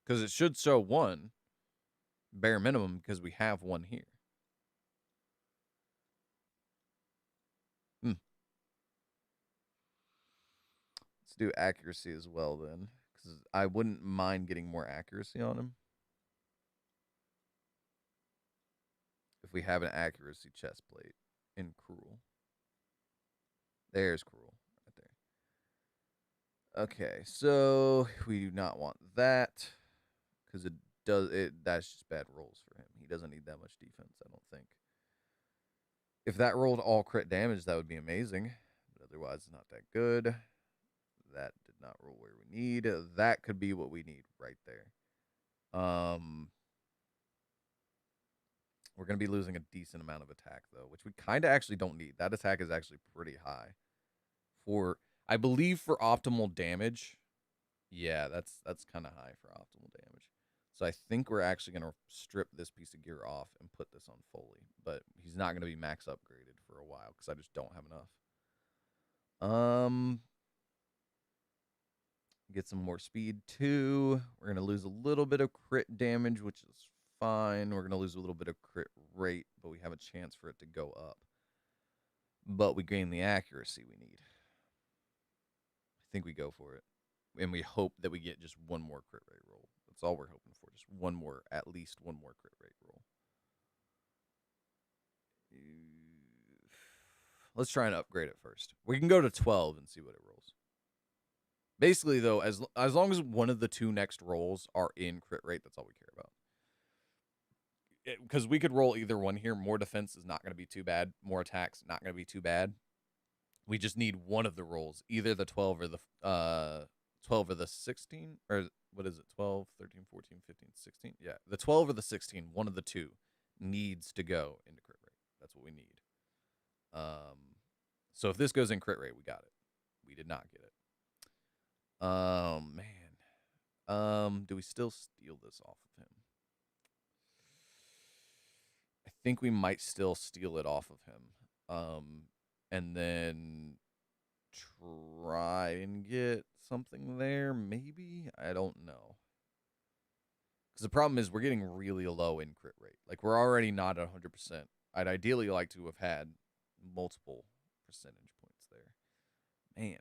Because it should show 1, bare minimum, because we have 1 here. Let's do accuracy as well then, because I wouldn't mind getting more accuracy on him. If we have an accuracy chest plate in Cruel. There's Cruel right there. Okay, so we do not want that because that's just bad rolls for him. He doesn't need that much defense, I don't think. If that rolled all crit damage, that would be amazing. But otherwise, it's not that good. That did not roll where we need. That could be what we need right there. We're going to be losing a decent amount of attack, though, which we kind of actually don't need. That attack is actually pretty high. I believe for optimal damage, yeah, that's kind of high for optimal damage. So I think we're actually going to strip this piece of gear off and put this on Foley. But he's not going to be max upgraded for a while because I just don't have enough. Get some more speed, too. We're going to lose a little bit of crit damage, which is fine. We're going to lose a little bit of crit rate, but we have a chance for it to go up. But we gain the accuracy we need. I think we go for it. And we hope that we get just 1 more crit rate roll. That's all we're hoping for. Just 1 more, at least 1 more crit rate roll. Let's try and upgrade it first. We can go to 12 and see what it rolls. Basically, though, as long as one of the 2 next rolls are in crit rate, that's all we care about. Because we could roll either one here. More defense is not going to be too bad. More attacks, not going to be too bad. We just need one of the rolls, either the 12 or the 16, or what is it? 12, 13, 14, 15, 16. Yeah, the 12 or the 16, one of the 2 needs to go into crit rate. That's what we need. So if this goes in crit rate, we got it. We did not get it. Man. Do we still steal this off of him? I think we might still steal it off of him. And then try and get something there, maybe? I don't know. Because the problem is we're getting really low in crit rate. Like, we're already not at 100%. I'd ideally like to have had multiple percentage points there. Man.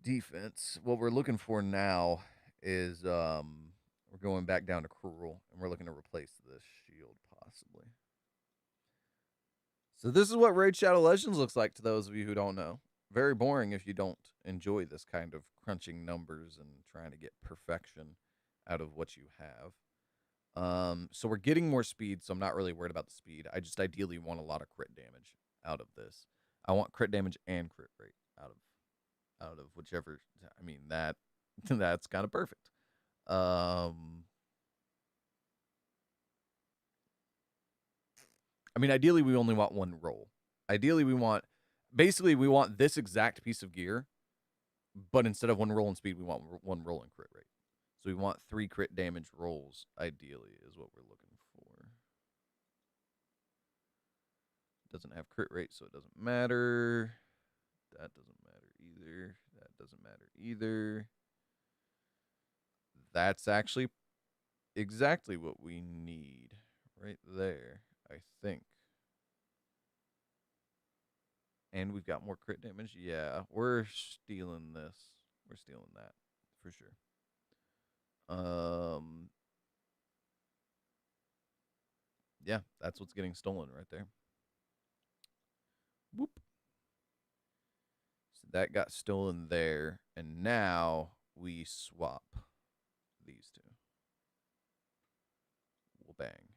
Defense. What we're looking for now is we're going back down to Cruel, and we're looking to replace this shield possibly. So this is what Raid Shadow Legends looks like to those of you who don't know. Very boring if you don't enjoy this kind of crunching numbers and trying to get perfection out of what you have. So we're getting more speed, so I'm not really worried about the speed. I just ideally want a lot of crit damage out of this. I want crit damage and crit rate out of whichever. I mean, that's kind of perfect. I mean, ideally we only want 1 roll. Ideally we want this exact piece of gear, but instead of 1 roll in speed, we want 1 roll in crit rate. So we want 3 crit damage rolls, ideally, is what we're looking for. Doesn't have crit rate, so it doesn't matter. That doesn't matter either. That doesn't matter either. That's actually exactly what we need right there, I think. And we've got more crit damage. Yeah, we're stealing this. We're stealing that for sure. Um, yeah, that's what's getting stolen right there. Whoop. So that got stolen there, and now we swap these two. We'll bang.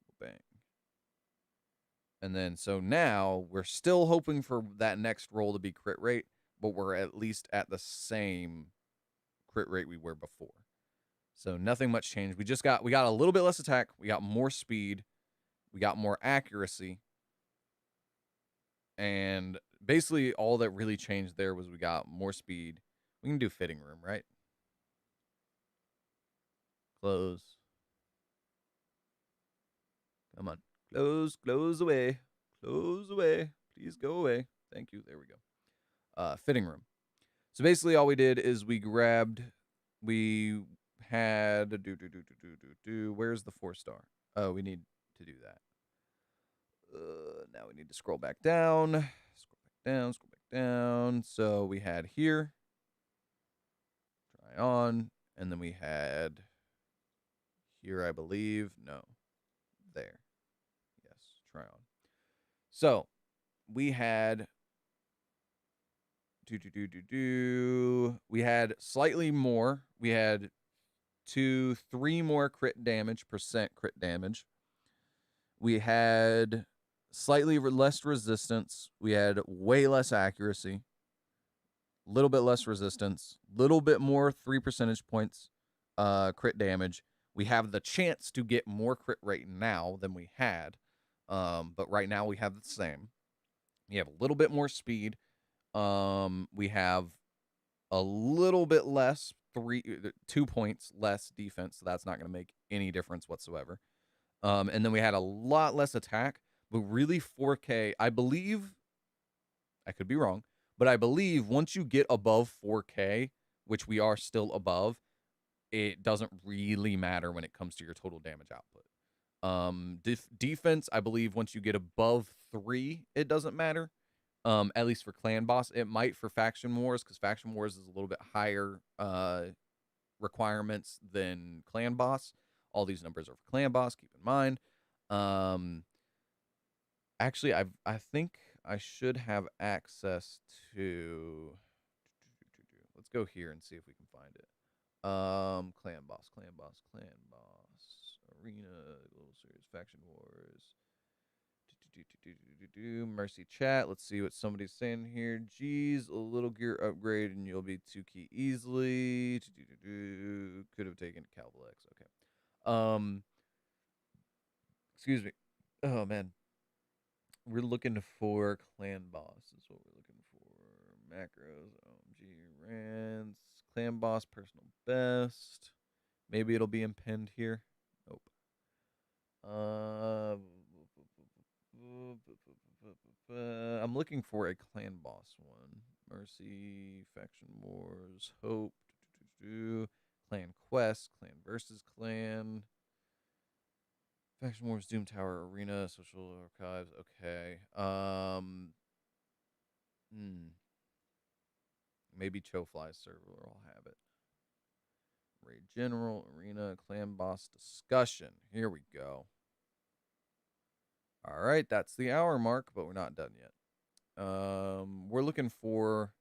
We'll bang. And then, so now we're still hoping for that next roll to be crit rate, but we're at least at the same crit rate we were before. So nothing much changed. We got a little bit less attack. We got more speed. We got more accuracy. And basically all that really changed there was we got more speed. We can do fitting room, right? Close. Come on. Close away. Close away. Please go away. Thank you. There we go. Fitting room. So basically all we did is we had where's the 4-star? Oh, we need to do that. Now we need to scroll back down. Scroll back down. So we had here. Try on. And then we had here, I believe. No. There. Yes. Try on. So we had we had slightly more. We had 3 more crit damage, percent crit damage. We had slightly less resistance. We had way less accuracy. A little bit less resistance. Little bit more 3 percentage points crit damage. We have the chance to get more crit rate now than we had. But right now we have the same. We have a little bit more speed. We have a little bit less, 2 points less defense, so that's not going to make any difference whatsoever. And then we had a lot less attack, but really 4K, I believe, I could be wrong, but I believe once you get above 4K, which we are still above, it doesn't really matter when it comes to your total damage output. Defense, I believe once you get above 3, it doesn't matter. At least for clan boss. It might for faction wars, because faction wars is a little bit higher requirements than clan boss. All these numbers are for clan boss, keep in mind. Actually, I think I should have access to, let's go here and see if we can find it. Clan boss, arena, global series, faction wars. Mercy chat. Let's see what somebody's saying here. Geez, a little gear upgrade and you'll be 2 key easily. Could have taken Calvalex. Okay. Excuse me. Oh man. We're looking for clan boss. That's what we're looking for. Macros. OMG. Rants. Clan boss. Personal best. Maybe it'll be impinned here. Nope. I'm looking for a clan boss one. Mercy, faction wars, hope, clan quest, clan versus clan, faction wars, Doom Tower, arena, social archives. Okay. Maybe Chofly's server will have it. Raid General, arena, clan boss discussion. Here we go. All right, that's the hour mark, but we're not done yet. We're looking for,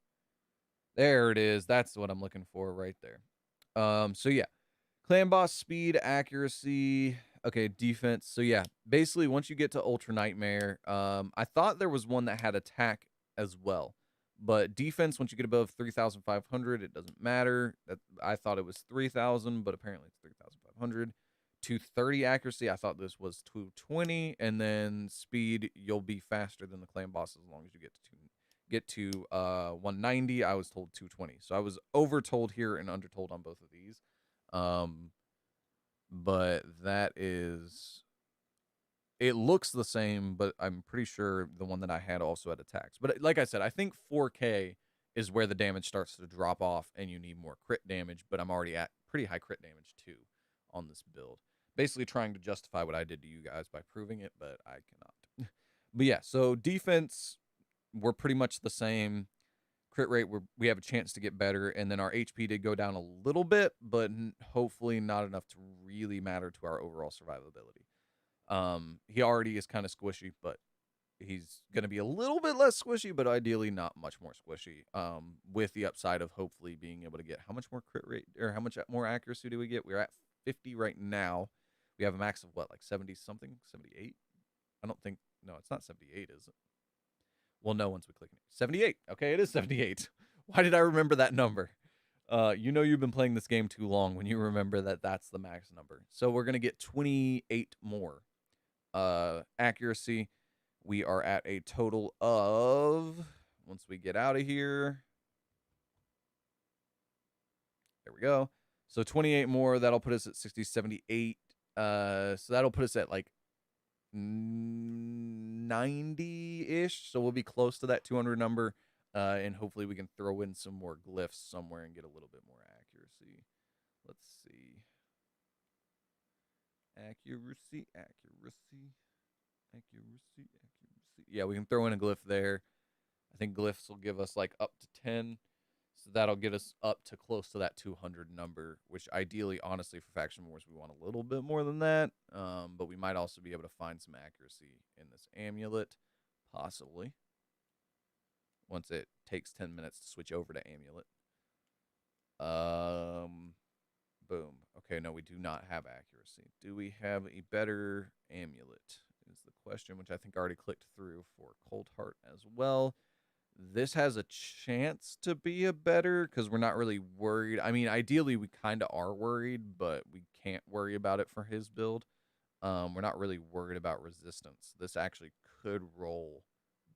there it is. That's what I'm looking for right there. So yeah, clan boss speed, accuracy. Okay, defense. So yeah, basically once you get to Ultra Nightmare, I thought there was one that had attack as well, but defense, once you get above 3,500, it doesn't matter. I thought it was 3,000, but apparently it's 3,500. 230 accuracy, I thought this was 220, and then speed, you'll be faster than the clan boss as long as you get to 190. I was told 220, so I was overtold here and undertold on both of these. But that is, it looks the same, but I'm pretty sure the one that I had also had attacks. But like I said, I think 4K is where the damage starts to drop off and you need more crit damage, but I'm already at pretty high crit damage too on this build. Basically trying to justify what I did to you guys by proving it, but I cannot. But yeah, so defense, we're pretty much the same. crit rate, we have a chance to get better, and then our HP did go down a little bit, but hopefully not enough to really matter to our overall survivability. He already is kind of squishy, but he's going to be a little bit less squishy, but ideally not much more squishy. With the upside of hopefully being able to get how much more crit rate or how much more accuracy do we get? We're at 50 right now. We have a max of what, like 70 something, 78? I don't think, no, it's not 78, is it? Well, no, once we click it. 78. Okay, it is 78. Why did I remember that number? You know you've been playing this game too long when you remember that that's the max number. So we're going to get 28 more accuracy. We are at a total of, once we get out of here, there we go. So 28 more, that'll put us at 60, 78. So that'll put us at like 90-ish. So we'll be close to that 200 number. And hopefully we can throw in some more glyphs somewhere and get a little bit more accuracy. Let's see. Accuracy. Yeah, we can throw in a glyph there. I think glyphs will give us like up to 10. So that'll get us up to close to that 200 number, which ideally, honestly, for Faction Wars, we want a little bit more than that. But we might also be able to find some accuracy in this amulet, possibly. Once it takes 10 minutes to switch over to amulet. Boom. Okay, no, we do not have accuracy. Do we have a better amulet? Is the question, which I think I already clicked through for Cold Heart as well. This has a chance to be a better, because we're not really worried. I mean, ideally, we kind of are worried, but we can't worry about it for his build. We're not really worried about resistance. This actually could roll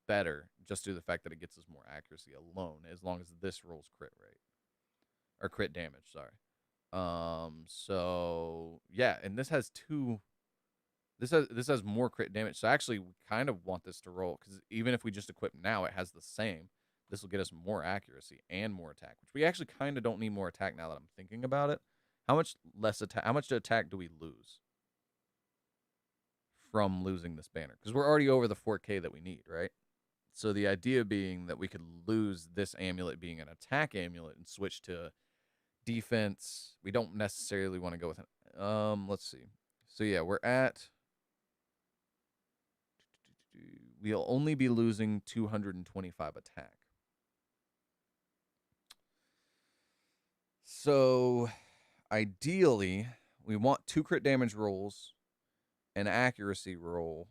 better just due to the fact that it gets us more accuracy alone, as long as this rolls crit rate. Or crit damage, sorry. So, yeah, and this has two... This has more crit damage, so actually we kind of want this to roll, because even if we just equip now, it has the same. This will get us more accuracy and more attack, which we actually kind of don't need more attack now that I'm thinking about it. How much less attack? How much attack do we lose from losing this banner? Because we're already over the 4K that we need, right? So the idea being that we could lose this amulet being an attack amulet and switch to defense. We don't necessarily want to go with it. Let's see. So yeah, we're at... We'll only be losing 225 attack. So, ideally, we want 2 crit damage rolls, an accuracy roll.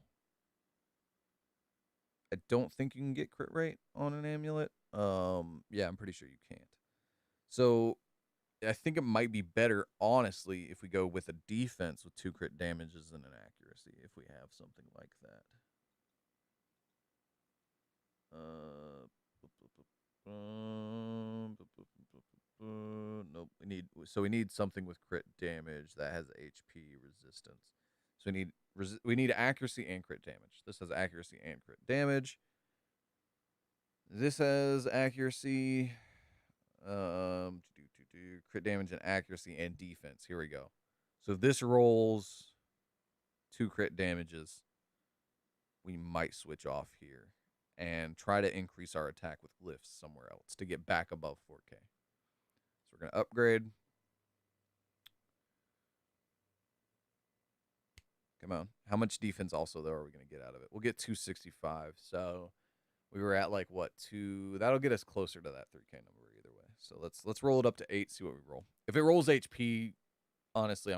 I don't think you can get crit rate on an amulet. Yeah, I'm pretty sure you can't. So, I think it might be better, honestly, if we go with a defense with 2 crit damages and an accuracy, if we have something like that. Nope. We need something with crit damage that has HP resistance. So we need accuracy and crit damage. This has accuracy and crit damage. This has accuracy, crit damage and accuracy and defense. Here we go. So if this rolls 2 crit damages, we might switch off here and try to increase our attack with glyphs somewhere else to get back above 4K. So we're going to upgrade. Come on. How much defense also, though, are we going to get out of it? We'll get 265. So we were at, like, what, 2... That'll get us closer to that 3K number either way. So let's roll it up to 8, see what we roll. If it rolls HP, honestly,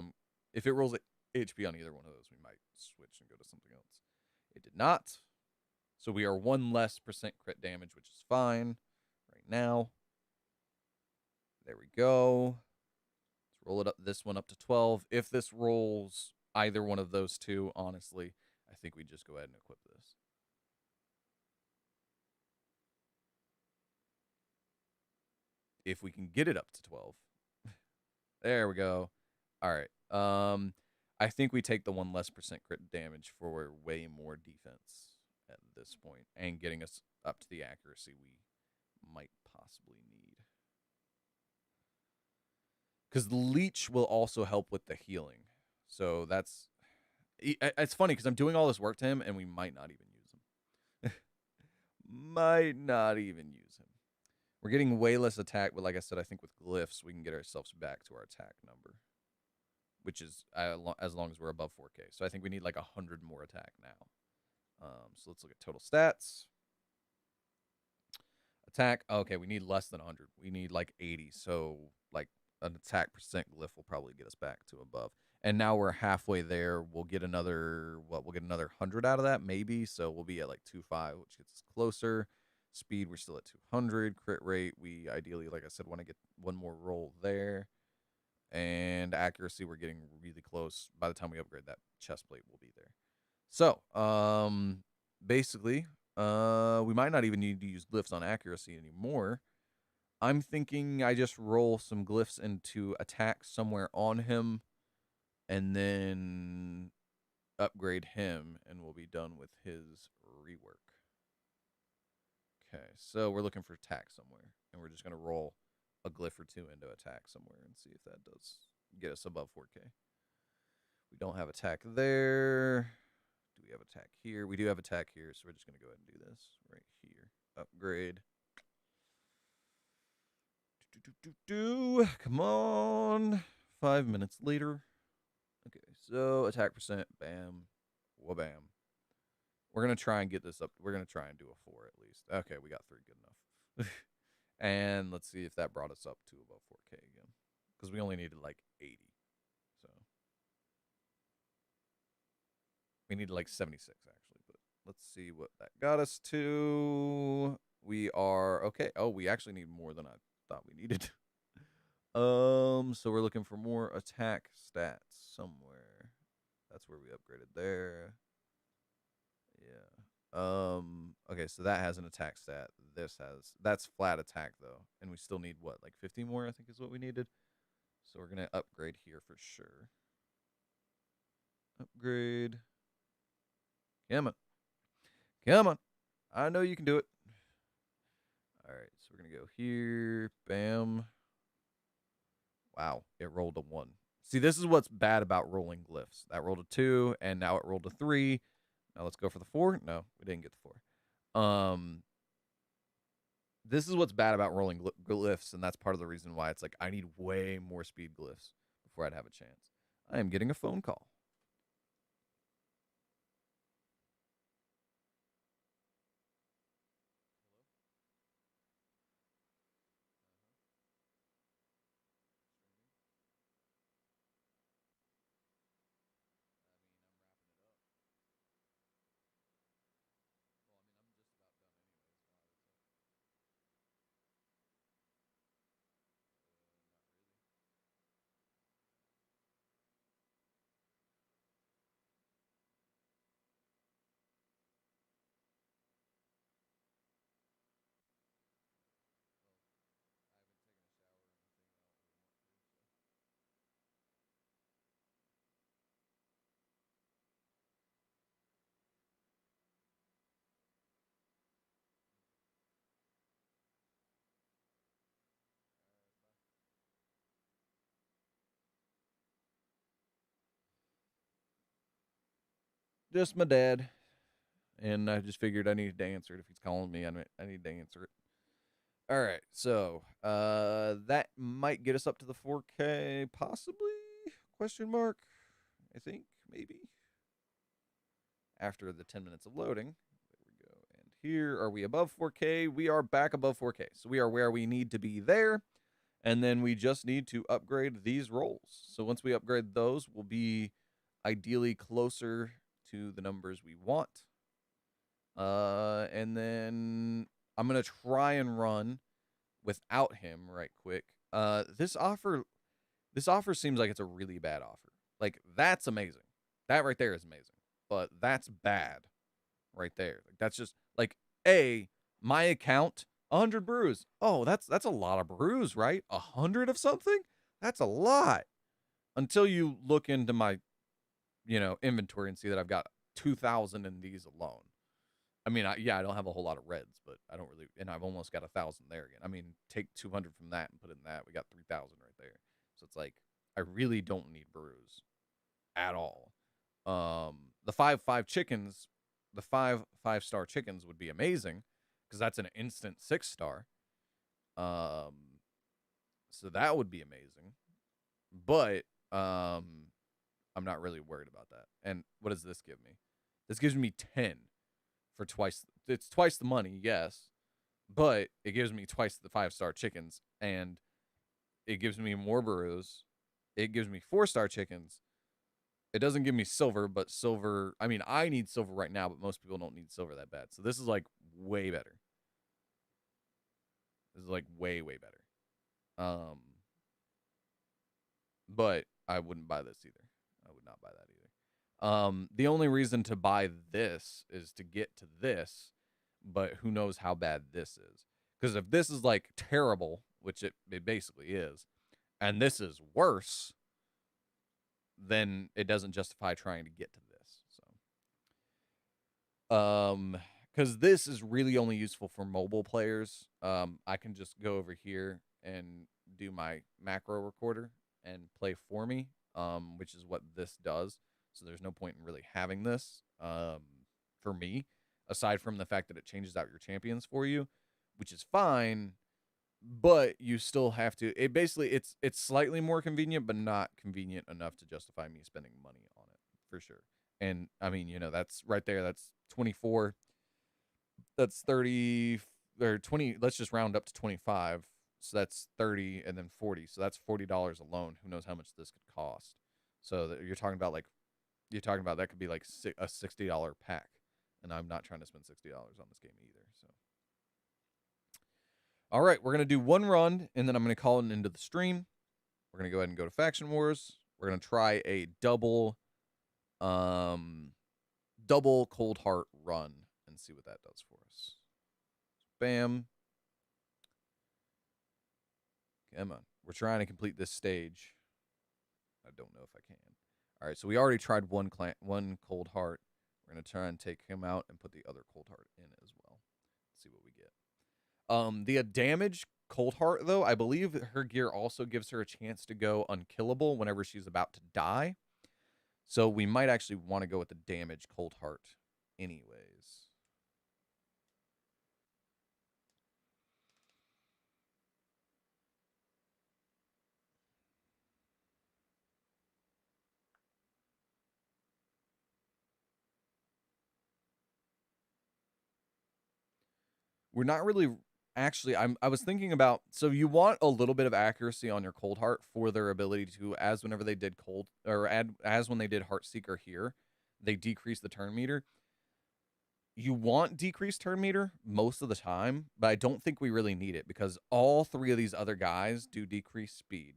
if it rolls HP on either one of those, we might switch and go to something else. It did not. So we are 1 less % crit damage, which is fine right now. There we go. Let's roll it up. This one up to 12. If this rolls either one of those two, honestly, I think we just go ahead and equip this. If we can get it up to 12. There we go. All right. I think we take the 1 less % crit damage for way more defense at this point, and getting us up to the accuracy we might possibly need. Because the leech will also help with the healing. So that's... It's funny, because I'm doing all this work to him, and we might not even use him. Might not even use him. We're getting way less attack, but like I said, I think with glyphs we can get ourselves back to our attack number, which is as long as we're above 4K. So I think we need like 100 more attack now. So let's look at total stats. Attack. Okay, we need less than 100. We need like 80. So like an attack percent glyph will probably get us back to above. And now we're halfway there. We'll get another We'll get another 100 out of that maybe. So we'll be at like 2.5, which gets us closer. Speed, we're still at 200. Crit rate, we ideally, like I said, want to get one more roll there. And accuracy, we're getting really close. By the time we upgrade that chest plate, we'll be there. So, basically, we might not even need to use glyphs on accuracy anymore. I'm thinking I just roll some glyphs into attack somewhere on him, and then upgrade him, and we'll be done with his rework. Okay, so we're looking for attack somewhere, and we're just going to roll a glyph or two into attack somewhere and see if that does get us above 4K. We don't have attack there. Do we have attack here? We do have attack here, so we're just going to go ahead and do this right here. Upgrade. Come on. 5 minutes later. Okay, so attack percent. Bam. Wha-bam. We're going to try and get this up. We're going to try and do a 4 at least. Okay, we got 3. Good enough. And let's see if that brought us up to above 4K again. Because we only needed like 80. So we needed like 76 actually. But let's see what that got us to. We are okay. Oh, we actually need more than I thought we needed. So we're looking for more attack stats somewhere. That's where we upgraded there. Yeah. Okay, so that has an attack stat. That's flat attack though. And we still need what, like 50 more, I think is what we needed. So we're gonna upgrade here for sure. Upgrade. Come on. Come on. I know you can do it. Alright, so we're gonna go here. Bam. Wow, it rolled a 1. See, this is what's bad about rolling glyphs. That rolled a 2, and now it rolled a 3. Now let's go for the 4. No, we didn't get the 4. This is what's bad about rolling glyphs, and that's part of the reason why it's like I need way more speed glyphs before I'd have a chance. I am getting a phone call. Just my dad. And I just figured I needed to answer it. If he's calling me, I need to answer it. All right, so that might get us up to the 4K, possibly? Question mark. I think maybe. After the 10 minutes of loading, there we go. And here, are we above 4K? We are back above 4K, so we are where we need to be there. And then we just need to upgrade these rolls. So once we upgrade those, we'll be ideally closer to the numbers we want. And then I'm going to try and run without him right quick. This offer seems like it's a really bad offer. Like, that's amazing. That right there is amazing. But that's bad right there. Like, that's just like, my account, 100 brews. Oh, that's a lot of brews, right? 100 of something? That's a lot. Until you look into my, inventory and see that I've got 2,000 in these alone. I mean, I don't have a whole lot of reds, but I don't really, and I've almost got 1,000 there again. I mean, take 200 from that and put it in that. We got 3,000 right there. So it's like, I really don't need brews at all. The 5 chickens, the 5 5-star chickens would be amazing because that's an instant 6-star. So that would be amazing. But I'm not really worried about that. And what does this give me? This gives me 10 for twice. It's twice the money, yes, but it gives me twice the 5-star chickens, and it gives me more burrows. It gives me 4-star chickens. It doesn't give me silver, but silver. I mean, I need silver right now, but most people don't need silver that bad. So this is like way better. This is like way better. But I wouldn't buy this either. I would not buy that either. The only reason to buy this is to get to this, but who knows how bad this is? Because if this is like terrible, which it basically is, and this is worse, then it doesn't justify trying to get to this. So, because this is really only useful for mobile players. I can just go over here and do my macro recorder and play for me, which is what this does. So there's no point in really having this for me, aside from the fact that it changes out your champions for you, which is fine. But you still have to. It basically it's slightly more convenient, but not convenient enough to justify me spending money on it for sure. And I mean, that's right there. That's 24. That's 30 or 20. Let's just round up to 25. So that's 30 and then 40. So that's $40 alone. Who knows how much this could cost? So you're talking about that could be like a $60 pack, and I'm not trying to spend $60 on this game either. So. All right, we're going to do one run, and then I'm going to call it into the stream. We're going to go ahead and go to Faction Wars. We're going to try a double Cold Heart run and see what that does for us. Bam. Come on. We're trying to complete this stage. I don't know if I can. All right, so we already tried one Cold Heart. We're going to try and take him out and put the other Cold Heart in as well. See what we get. The damage Cold Heart, though, I believe her gear also gives her a chance to go unkillable whenever she's about to die. So we might actually want to go with the damage Cold Heart anyways. We're not really actually I was thinking about, so you want a little bit of accuracy on your Cold Heart for their ability to, as whenever they did as when they did Heartseeker here, they decrease the turn meter. You want decreased turn meter most of the time, but I don't think we really need it because all three of these other guys do decrease speed.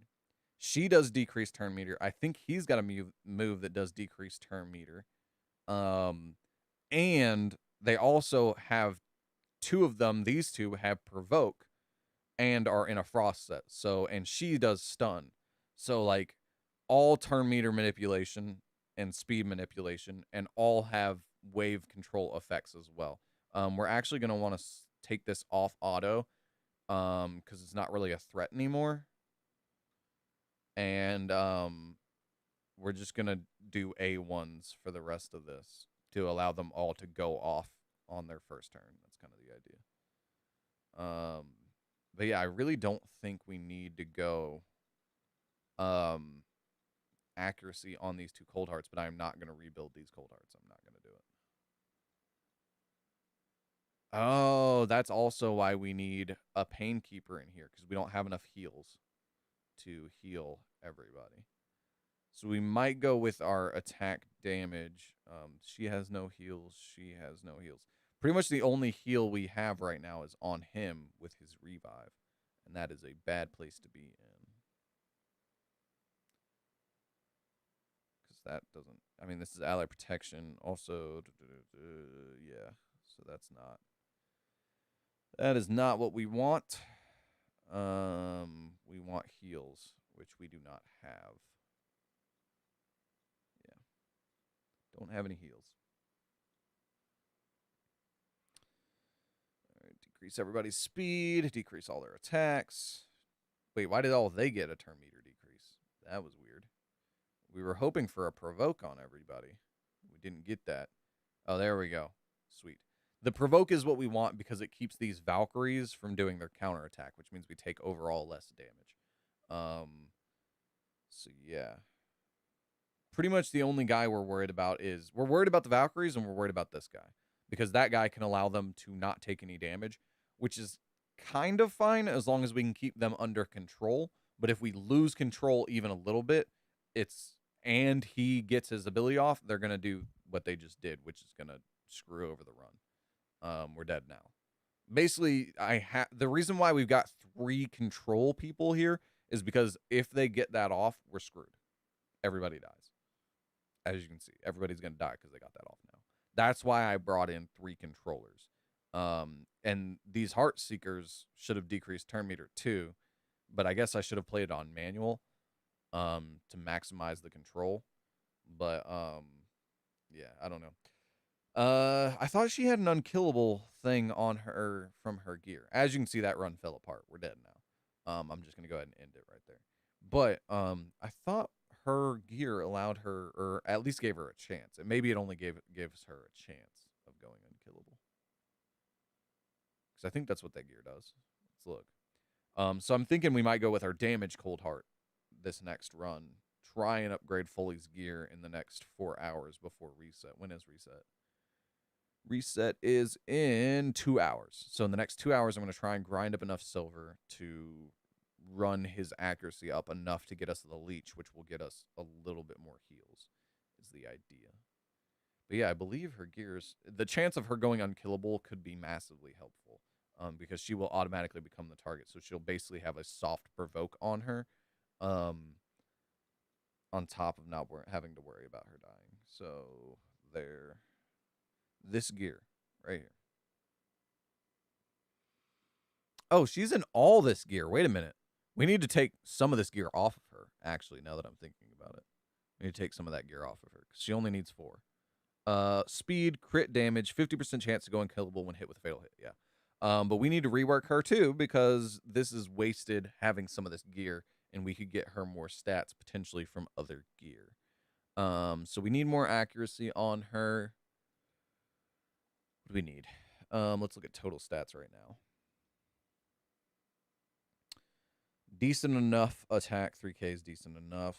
She does decrease turn meter. I think he's got a move that does decrease turn meter. And they also have two of them, these two have provoke and are in a frost set. So, and she does stun. So like all turn meter manipulation and speed manipulation, and all have wave control effects as well. We're actually going to want to take this off auto because it's not really a threat anymore. And we're just going to do A1s for the rest of this to allow them all to go off on their first turn. That's kind of the idea. But yeah, I really don't think we need to go accuracy on these two Cold Hearts, but I'm not going to rebuild these Cold Hearts. I'm not going to do it. Oh, that's also why we need a Pain Keeper in here, because we don't have enough heals to heal everybody. So we might go with our attack damage. She has no heals. She has no heals. Pretty much the only heal we have right now is on him with his revive, and that is a bad place to be in. Because that doesn't, I mean, this is ally protection. Also, yeah, so that is not what we want. We want heals, which we do not have. Yeah. Don't have any heals. Decrease everybody's speed, decrease all their attacks. Wait, why did all they get a turn meter decrease? That was weird. We were hoping for a provoke on everybody. We didn't get that. Oh, there we go. Sweet. The provoke is what we want because it keeps these Valkyries from doing their counterattack, which means we take overall less damage. So yeah. Pretty much the only guy we're worried about the Valkyries, and we're worried about this guy. Because that guy can allow them to not take any damage, which is kind of fine as long as we can keep them under control. But if we lose control even a little bit, and he gets his ability off, they're going to do what they just did, which is going to screw over the run. We're dead now. Basically, the reason why we've got 3 control people here is because if they get that off, we're screwed. Everybody dies. As you can see, everybody's going to die because they got that off now. That's why I brought in 3 controllers. And these Heart Seekers should have decreased turn meter too, but I guess I should have played it on manual to maximize the control. But yeah, I don't know. I thought she had an unkillable thing on her from her gear. As you can see, that run fell apart. We're dead now. I'm just gonna go ahead and end it right there. But I thought her gear allowed her, or at least gave her a chance. And maybe it only gives her a chance of going unkillable. Because I think that's what that gear does. Let's look. So I'm thinking we might go with our damage Cold Heart this next run. Try and upgrade Foley's gear in the next 4 hours before reset. When is reset? Reset is in 2 hours. So in the next 2 hours, I'm going to try and grind up enough silver to run his accuracy up enough to get us the leech, which will get us a little bit more heals, is the idea. But yeah, I believe her gears, the chance of her going unkillable could be massively helpful, because she will automatically become the target. So she'll basically have a soft provoke on her, on top of not having to worry about her dying. So there, this gear right here. Oh, she's in all this gear. Wait a minute. We need to take some of this gear off of her, actually, now that I'm thinking about it. We need to take some of that gear off of her, because she only needs 4. Speed, crit damage, 50% chance to go unkillable when hit with a fatal hit, yeah. But we need to rework her, too, because this is wasted having some of this gear, and we could get her more stats, potentially, from other gear. So we need more accuracy on her. What do we need? Let's look at total stats right now. Decent enough attack. 3K is decent enough.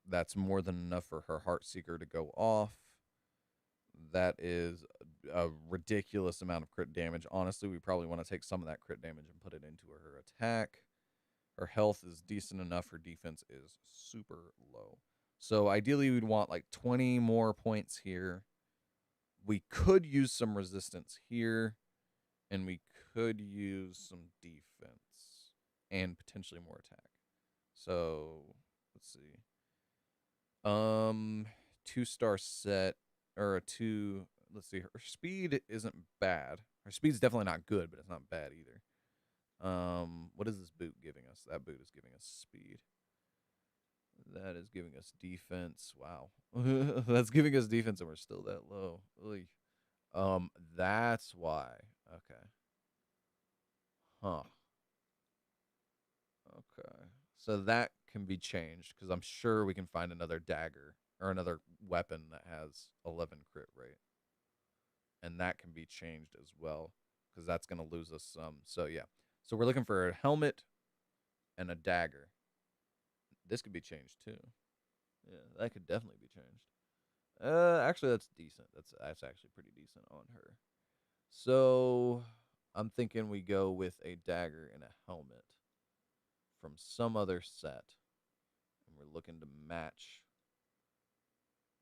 That's more than enough for her Heart Seeker to go off. That is a ridiculous amount of crit damage. Honestly, we probably want to take some of that crit damage and put it into her attack. Her health is decent enough. Her defense is super low. So ideally, we'd want like 20 more points here. We could use some resistance here. And we could use some defense. And potentially more attack. So let's see. 2-star set, or a 2. Let's see. Her speed isn't bad. Her speed's definitely not good, but it's not bad either. What is this boot giving us? That boot is giving us speed. That is giving us defense. Wow. That's giving us defense, and we're still that low. Oy. That's why. Okay. Huh. Okay. So that can be changed, because I'm sure we can find another dagger or another weapon that has 11 crit rate. And that can be changed as well, because that's going to lose us some. So yeah. So we're looking for a helmet and a dagger. This could be changed too. Yeah, that could definitely be changed. Actually, that's decent. That's actually pretty decent on her. So I'm thinking we go with a dagger and a helmet from some other set, and we're looking to match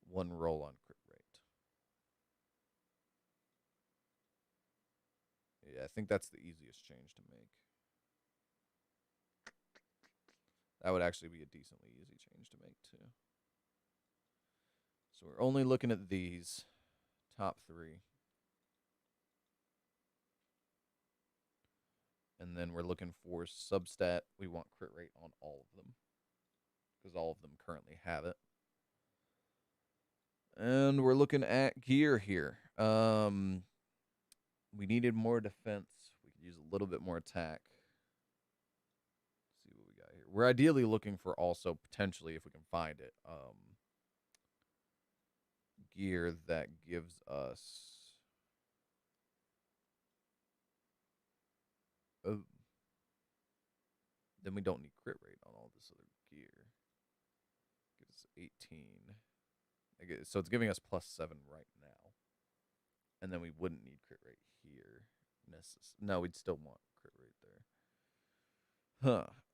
1 roll on crit rate. Yeah, I think that's the easiest change to make. That would actually be a decently easy change to make too. So we're only looking at these top 3. And then we're looking for substat. We want crit rate on all of them, because all of them currently have it. And we're looking at gear here. We needed more defense. We could use a little bit more attack. Let's see what we got here. We're ideally looking for also, potentially, if we can find it, gear that gives us Then we don't need crit rate on all this other gear. Gives us 18. So it's giving us +7 right now. And then we wouldn't need crit rate here. No, we'd still want crit rate there.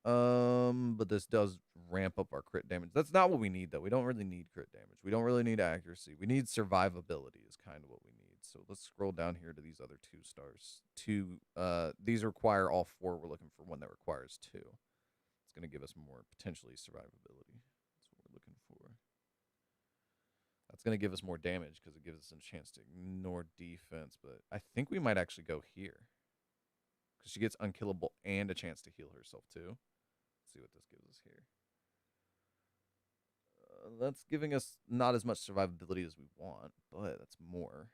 But this does ramp up our crit damage. That's not what we need, though. We don't really need crit damage. We don't really need accuracy. We need survivability is kind of what we need. So let's scroll down here to these other 2 stars. These require all 4. We're looking for one that requires 2. It's going to give us more potentially survivability. That's what we're looking for. That's going to give us more damage because it gives us a chance to ignore defense. But I think we might actually go here. Because she gets unkillable and a chance to heal herself too. Let's see what this gives us here. That's giving us not as much survivability as we want, but that's more.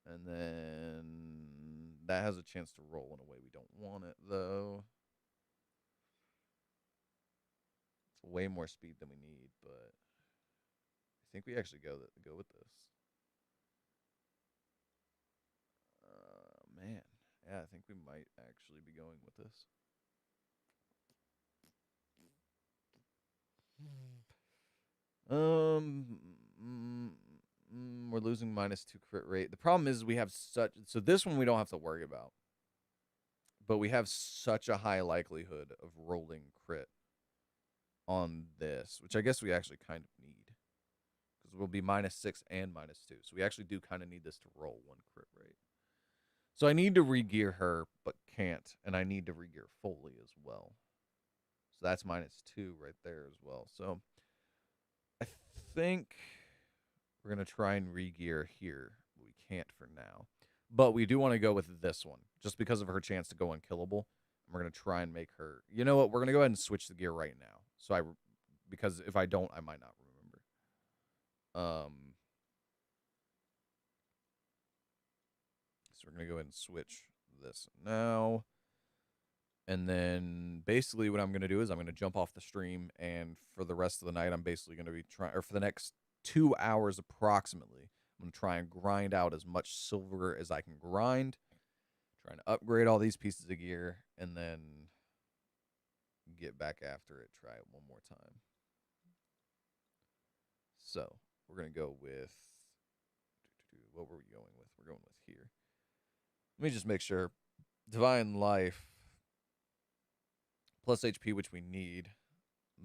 And then that has a chance to roll in a way we don't want it, though. It's way more speed than we need, but I think we actually go with this. Man. Yeah, I think we might actually be going with this. We're losing -2 crit rate. The problem is we have so this one we don't have to worry about. But we have such a high likelihood of rolling crit on this, which I guess we actually kind of need. Because we'll be -6 and -2. So we actually do kind of need this to roll 1 crit rate. So I need to regear her, but can't. And I need to regear Foley as well. So that's -2 right there as well. So I think we're going to try and regear here. We can't for now. But we do want to go with this one, just because of her chance to go unkillable. And we're going to try and make her... You know what? We're going to go ahead and switch the gear right now. Because if I don't, I might not remember. So we're going to go ahead and switch this now. And then basically what I'm going to do is I'm going to jump off the stream. And for the rest of the night, I'm basically going to be trying... Or for the next 2 hours approximately, I'm going to try and grind out as much silver as I can grind. Trying to upgrade all these pieces of gear. And then get back after it. Try it one more time. So we're going to go with... What were we going with? We're going with here. Let me just make sure. Divine Life plus HP, which we need,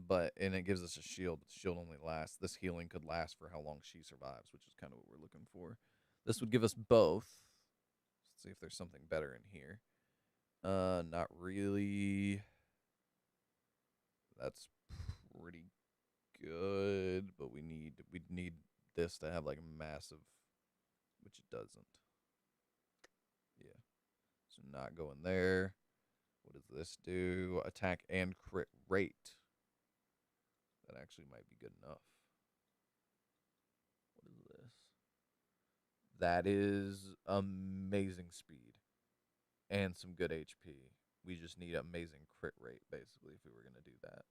and it gives us a shield. But the shield only lasts. This healing could last for how long she survives, which is kind of what we're looking for. This would give us both. Let's see if there's something better in here. Not really. That's pretty good, but we'd need this to have like massive, which it doesn't. Yeah. So not going there. What does this do? Attack and crit rate. That actually might be good enough. What is this? That is amazing speed. And some good HP. We just need amazing crit rate, basically, if we were going to do that.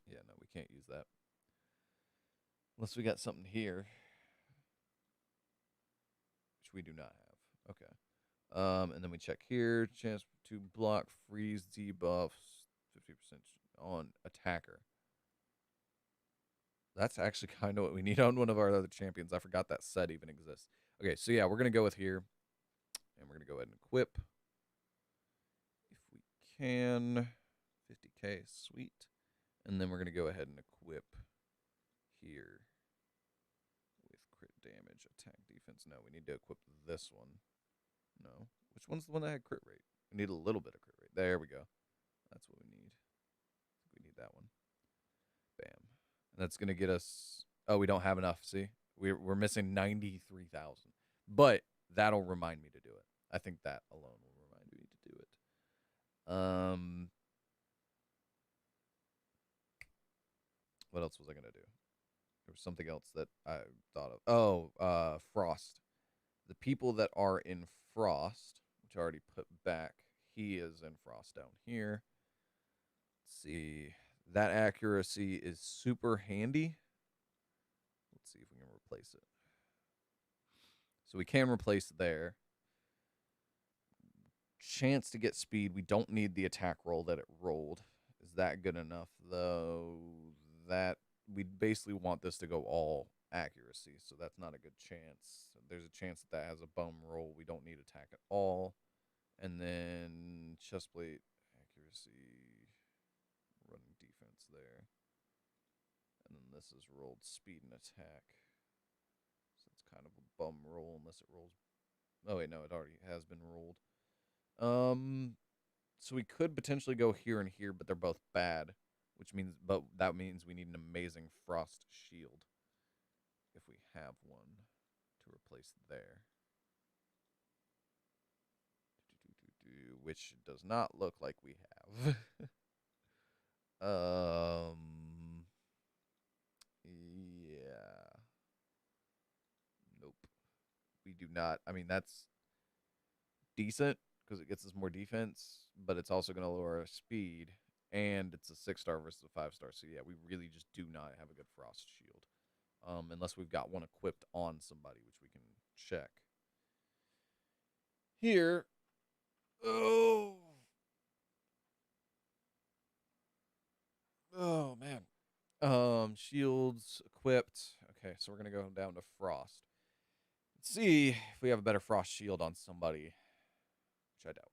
Yeah, no, we can't use that. Unless we got something here. Which we do not have. Okay. And then we check here. Chance to block, freeze, debuffs. 50% on attacker. That's actually kind of what we need on one of our other champions. I forgot that set even exists. Okay, so yeah, we're going to go with here. And we're going to go ahead and equip. If we can. 50k, sweet. And then we're going to go ahead and equip here with crit damage, attack, defense. No, we need to equip this one. No. Which one's the one that had crit rate? We need a little bit of crit rate. There we go. That's what we need. We need that one. Bam. And that's going to get us... Oh, we don't have enough, see? We're missing 93,000. But that'll remind me to do it. I think that alone will remind me to do it. What else was I going to do? There was something else that I thought of. Oh, Frost. The people that are in Frost, which I already put back, he is in Frost down here. Let's see. That accuracy is super handy. Let's see if we can replace it. So we can replace there. Chance to get speed. We don't need the attack roll that it rolled. Is that good enough, though? That we basically want this to go all accuracy, so that's not a good chance. There's a chance that that has a bum roll. We don't need attack at all. And then chestplate accuracy, running defense there. And then this is rolled speed and attack. So it's kind of a bum roll unless it rolls. Oh wait, no, it already has been rolled. So we could potentially go here and here, but they're both bad, but that means we need an amazing frost shield if we have one to replace there. Which does not look like we have. Yeah. Nope. We do not. I mean, that's decent because it gets us more defense, but it's also going to lower our speed, and it's a 6-star versus a 5-star. So yeah, we really just do not have a good frost shield, unless we've got one equipped on somebody, which we can check here. Oh man. Shields equipped. Okay, so we're gonna go down to frost. Let's see if we have a better frost shield on somebody, which I doubt.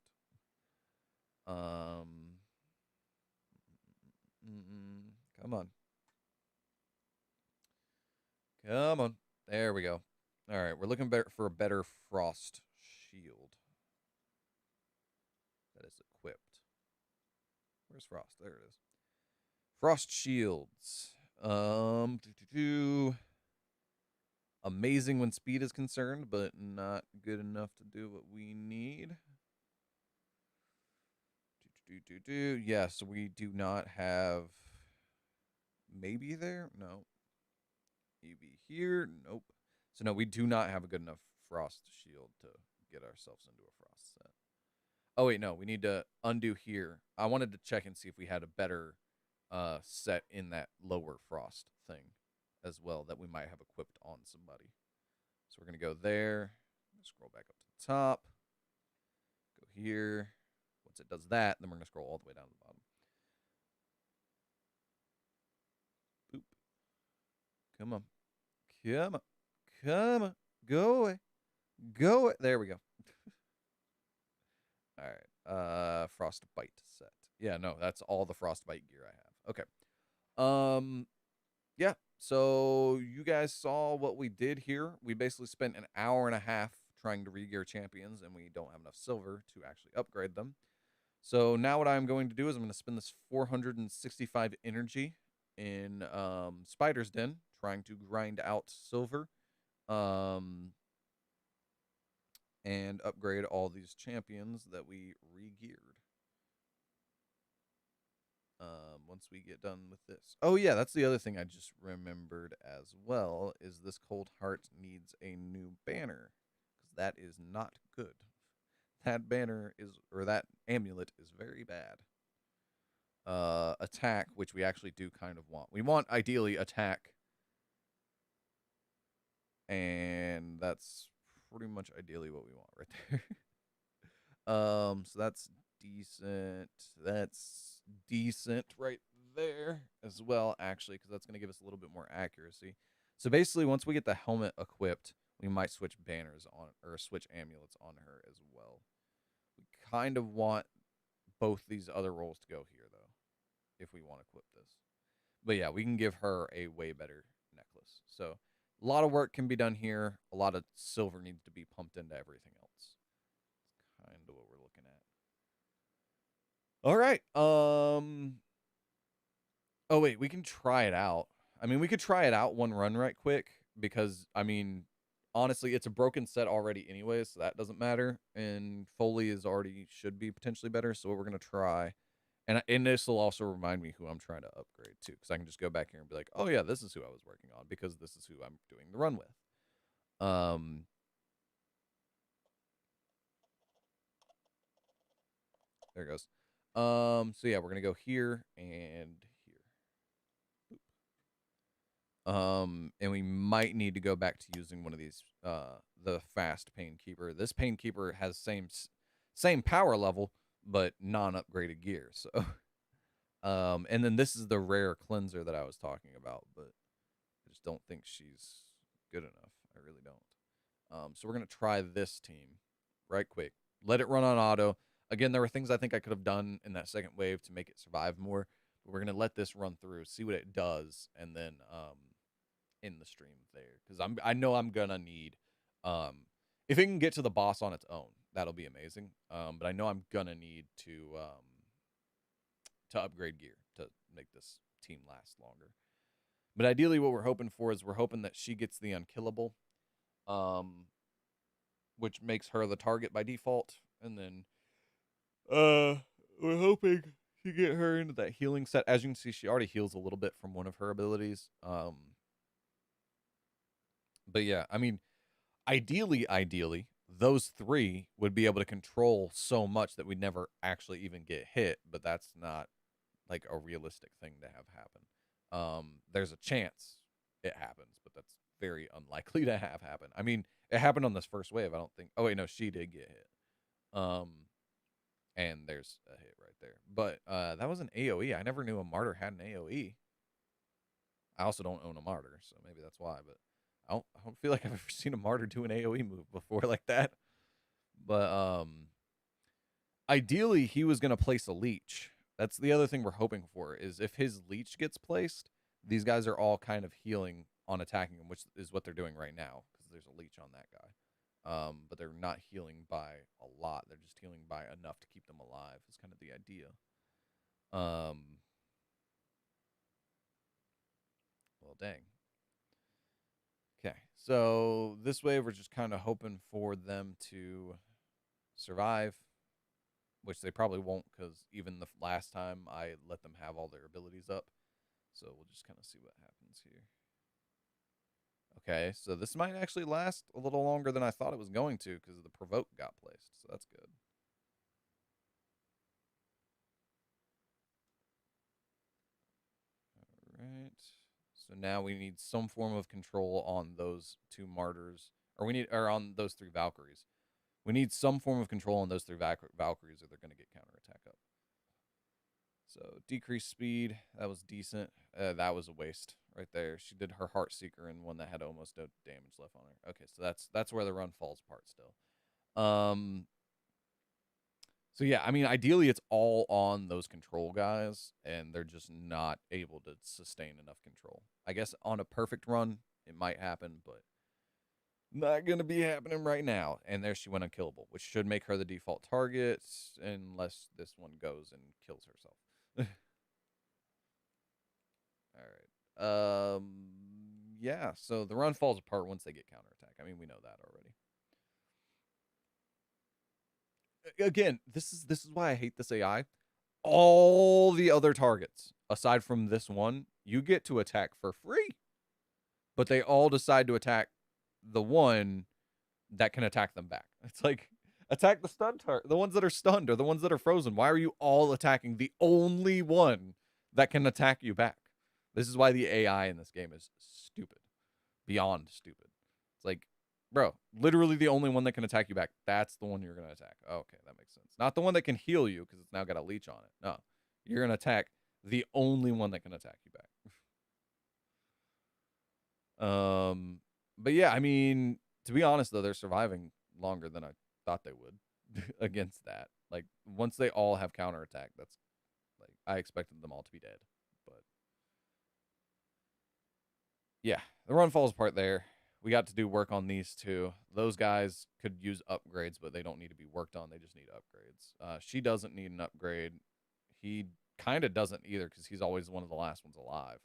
Come on. Come on. There we go. All right, we're looking for a better frost shield that is equipped. Where's frost? There it is. Frost shields. Amazing when speed is concerned, but not good enough to do what we need. Yeah, so we do not have maybe there. No. EV here. Nope. So no, we do not have a good enough frost shield to get ourselves into a frost set. Oh wait, no, we need to undo here. I wanted to check and see if we had a better set in that lower frost thing as well that we might have equipped on somebody. So we're gonna go there, scroll back up to the top, go here. Once it does that, then we're gonna scroll all the way down to the bottom. Boop. Come on. Come on. Come on. Go away. Go away. There we go. All right. Frostbite set. Yeah, no, that's all the Frostbite gear I have. Okay. Yeah. So you guys saw what we did here. We basically spent an hour and a half trying to regear champions, and we don't have enough silver to actually upgrade them. So now what I'm going to do is I'm going to spend this 465 energy in Spider's Den, trying to grind out silver, and upgrade all these champions that we regeared. Once we get done with this. Oh yeah, that's the other thing I just remembered as well, is this Cold Heart needs a new banner, because that is not good. That banner is, or that amulet is very bad. Attack, which we actually do kind of want. We want ideally attack, and that's pretty much ideally what we want right there. So that's decent. That's decent right there as well, actually, because that's going to give us a little bit more accuracy. So basically, once we get the helmet equipped, we might switch banners on, or switch amulets on her as well. We kind of want both these other rolls to go here, though, if we want to equip this. But yeah, we can give her a way better necklace. So a lot of work can be done here. A lot of silver needs to be pumped into everything else. That's kind of what we're looking at. All right. Oh, wait, we can try it out. I mean, we could try it out one run right quick because, I mean, honestly, it's a broken set already anyway, so that doesn't matter. And Foley is already should be potentially better, so what we're going to try. And this will also remind me who I'm trying to upgrade to, because I can just go back here and be like, oh, yeah, this is who I was working on, because this is who I'm doing the run with. There it goes. So yeah, we're gonna go here and here. And we might need to go back to using one of these, the fast Pain Keeper. This Pain Keeper has same power level, but non-upgraded gear. So, and then this is the rare cleanser that I was talking about, but I just don't think she's good enough. I really don't. So we're gonna try this team right quick. Let it run on auto. Again, there were things I think I could have done in that second wave to make it survive more. But we're gonna let this run through, see what it does, and then in the stream there, because I know I'm gonna need, if it can get to the boss on its own, that'll be amazing. But I know I'm gonna need to upgrade gear to make this team last longer. But ideally, what we're hoping for is we're hoping that she gets the unkillable, which makes her the target by default, and then we're hoping to get her into that healing set. As you can see, she already heals a little bit from one of her abilities. But yeah, I mean, ideally, those three would be able to control so much that we'd never actually even get hit, but that's not like a realistic thing to have happen. There's a chance it happens, but that's very unlikely to have happen. I mean, it happened on this first wave. I don't think. Oh wait, no, she did get hit. And there's a hit right there. But that was an AOE. I never knew a martyr had an AOE. I also don't own a martyr, so maybe that's why. But I don't feel like I've ever seen a martyr do an AOE move before like that. But ideally, he was gonna place a leech. That's the other thing we're hoping for, is if his leech gets placed, these guys are all kind of healing on attacking him, which is what they're doing right now, because there's a leech on that guy. But they're not healing by a lot. They're just healing by enough to keep them alive, is kind of the idea. Well, dang. Okay, so this wave we're just kind of hoping for them to survive, which they probably won't, because even the last time I let them have all their abilities up. So we'll just kind of see what happens here. Okay, so this might actually last a little longer than I thought it was going to, because the provoke got placed, so that's good. All right. So now we need some form of control on those two martyrs, or on those three Valkyries. We need some form of control on those three Valkyries, or they're going to get counterattack up. So decreased speed, that was decent. That was a waste right there. She did her Heartseeker and one that had almost no damage left on her. Okay, so that's where the run falls apart still. So yeah, I mean, ideally it's all on those control guys, and they're just not able to sustain enough control. I guess on a perfect run, it might happen, but not going to be happening right now. And there she went unkillable, which should make her the default target, unless this one goes and kills herself. All right. Yeah, so the run falls apart once they get counterattack. I mean, we know that already. Again, this is why I hate this AI. All the other targets, aside from this one, you get to attack for free. But they all decide to attack the one that can attack them back. It's like, attack the stunned target, the ones that are stunned or the ones that are frozen. Why are you all attacking the only one that can attack you back? This is why the AI in this game is stupid. Beyond stupid. It's like, bro, literally the only one that can attack you back. That's the one you're going to attack. Okay, that makes sense. Not the one that can heal you, because it's now got a leech on it. No, you're going to attack the only one that can attack you back. But yeah, I mean, to be honest though, they're surviving longer than I thought they would against that. Like, once they all have counterattack, that's like, I expected them all to be dead. But yeah, the run falls apart there. We got to do work on these two. Those guys could use upgrades, but they don't need to be worked on. They just need upgrades. She doesn't need an upgrade. He kind of doesn't either, because he's always one of the last ones alive.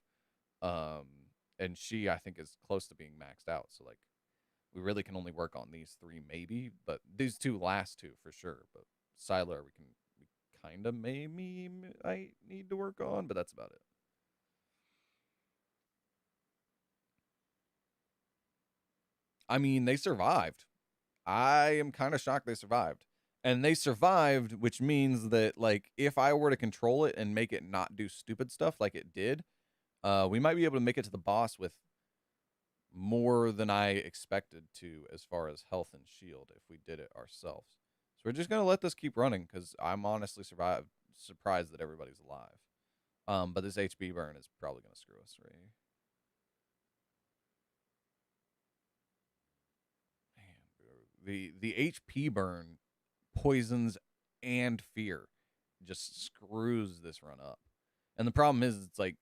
And she, I think, is close to being maxed out. So, like, we really can only work on these three, maybe. But these two last two, for sure. But Sylar, we kind of maybe I need to work on, but that's about it. I mean, they survived. I am kind of shocked they survived. And they survived, which means that, like, if I were to control it and make it not do stupid stuff like it did, we might be able to make it to the boss with more than I expected to as far as health and shield if we did it ourselves. So we're just going to let this keep running because I'm honestly surprised that everybody's alive. But this HP burn is probably going to screw us right here. Man, the HP burn poisons and fear just screws this run up. And the problem is, it's like,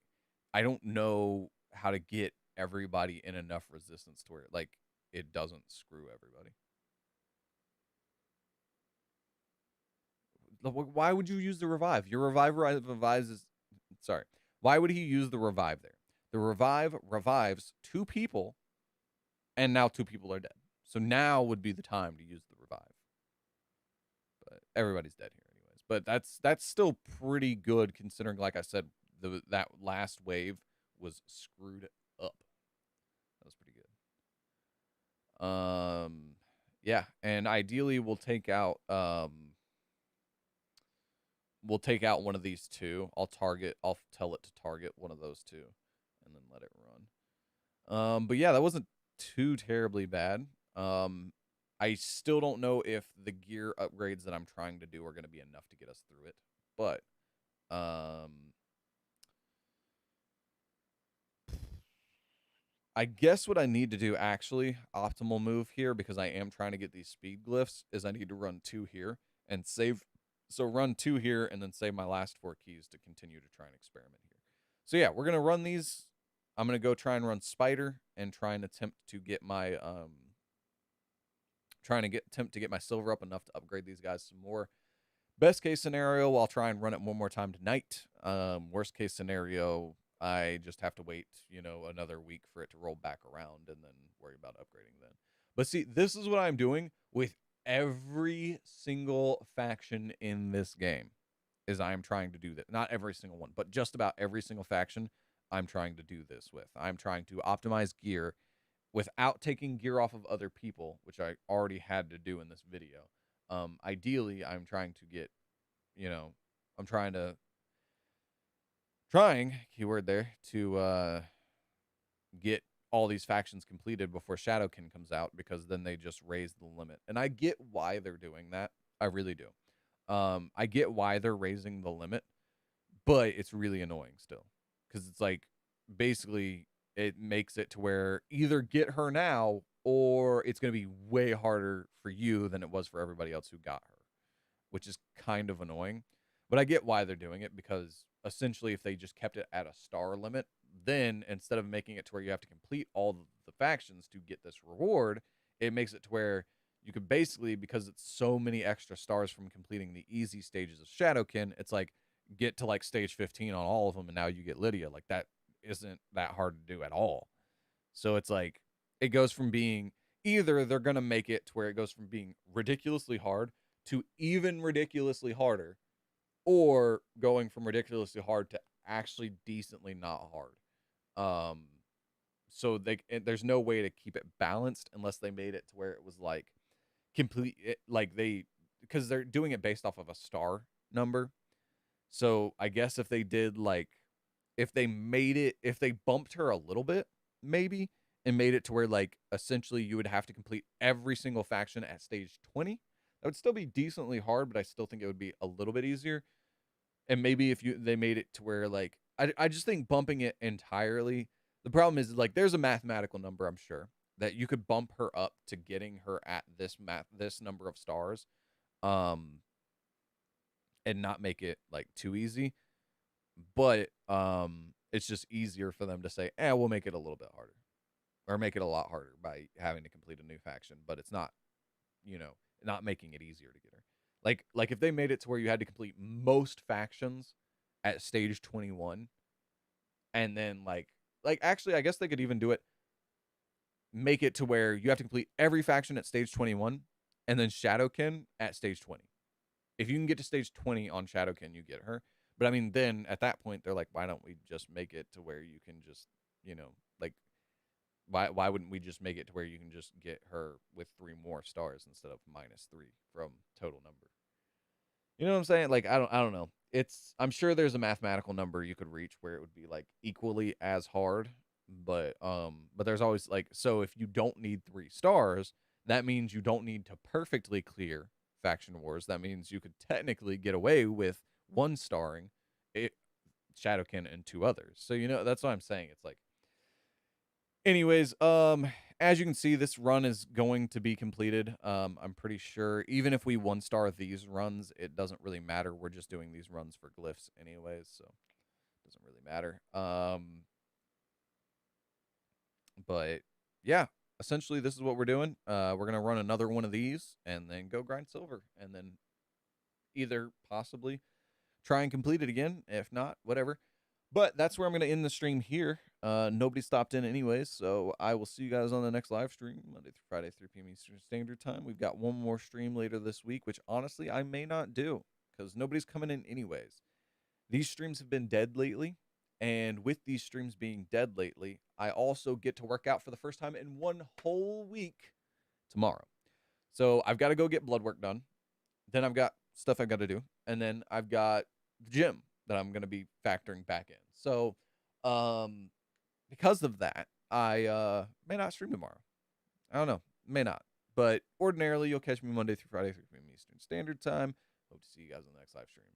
I don't know how to get everybody in enough resistance to where, like, it doesn't screw everybody. Why would you use the revive? Your revives is... Sorry. Why would he use the revive there? The revive revives 2 people, and now 2 people are dead. So now would be the time to use the revive. But everybody's dead here anyways. But that's still pretty good considering, like I said, that last wave was screwed up. That was pretty good. Yeah, and ideally we'll take out one of these 2. I'll tell it to target one of those 2 and then let it run. But yeah, that wasn't too terribly bad. I still don't know if the gear upgrades that I'm trying to do are going to be enough to get us through it. But I guess what I need to do, actually, optimal move here, because I am trying to get these speed glyphs, is I need to run 2 here and save. So run 2 here and then save my last 4 keys to continue to try and experiment here. So yeah, we're going to run these. I'm going to go try and run Spider and try and attempt to get my attempt to get my silver up enough to upgrade these guys some more. Best case scenario, I'll try and run it one more time tonight. Worst case scenario, I just have to wait, another week for it to roll back around and then worry about upgrading then. But see, this is what I'm doing with every single faction in this game, is I'm trying to do that. Not every single one, but just about every single faction I'm trying to do this with. I'm trying to optimize gear without taking gear off of other people, which I already had to do in this video. Ideally, I'm trying to get, I'm trying, keyword there, to get all these factions completed before Shadowkin comes out, because then they just raise the limit. And I get why they're doing that. I really do. I get why they're raising the limit, but it's really annoying still, because it's like, basically, it makes it to where either get her now or it's going to be way harder for you than it was for everybody else who got her, which is kind of annoying. But I get why they're doing it, because essentially if they just kept it at a star limit, then instead of making it to where you have to complete all the factions to get this reward, it makes it to where you could basically, because it's so many extra stars from completing the easy stages of Shadowkin, it's like get to like stage 15 on all of them and now you get Lydia. Like, that isn't that hard to do at all. So it's like, it goes from being, either they're going to make it to where it goes from being ridiculously hard to even ridiculously harder, or going from ridiculously hard to actually decently not hard. So there's no way to keep it balanced unless they made it to where it was like because they're doing it based off of a star number. So I guess if they did, like, if they bumped her a little bit, maybe, and made it to where, like, essentially you would have to complete every single faction at stage 20, that would still be decently hard, but I still think it would be a little bit easier. And maybe if they made it to where, like, I just think bumping it entirely, the problem is, like, there's a mathematical number, I'm sure, that you could bump her up to getting her at this number of stars, and not make it, like, too easy. But it's just easier for them to say, we'll make it a little bit harder, or make it a lot harder by having to complete a new faction, but it's not, not making it easier to get her. Like if they made it to where you had to complete most factions at stage 21, and then like actually, I guess they could even do it, make it to where you have to complete every faction at stage 21, and then Shadowkin at stage 20. If you can get to stage 20 on Shadowkin, you get her. But I mean, then at that point, they're like, why don't we just make it to where you can just, like, Why wouldn't we just make it to where you can just get her with 3 more stars instead of -3 from total number? You know what I'm saying? Like I don't know. I'm sure there's a mathematical number you could reach where it would be like equally as hard, but there's always like, so if you don't need 3 stars, that means you don't need to perfectly clear Faction Wars. That means you could technically get away with 1 starring it, Shadowkin and 2 others. So that's what I'm saying. It's like, anyways, as you can see, this run is going to be completed. I'm pretty sure even if we 1-star these runs, it doesn't really matter. We're just doing these runs for glyphs anyways, so it doesn't really matter. But yeah, essentially this is what we're doing. We're going to run another one of these and then go grind silver and then either possibly try and complete it again. If not, whatever. But that's where I'm going to end the stream here. Nobody stopped in anyways, so I will see you guys on the next live stream, Monday through Friday, 3 p.m. Eastern Standard Time. We've got one more stream later this week, which honestly I may not do because nobody's coming in anyways. These streams have been dead lately, and with these streams being dead lately, I also get to work out for the first time in 1 whole week tomorrow. So I've got to go get blood work done. Then I've got stuff I've got to do, and then I've got the gym that I'm going to be factoring back in. So, because of that, I may not stream tomorrow. I don't know. May not. But ordinarily, you'll catch me Monday through Friday, 3 p.m. Eastern Standard Time. Hope to see you guys on the next live stream.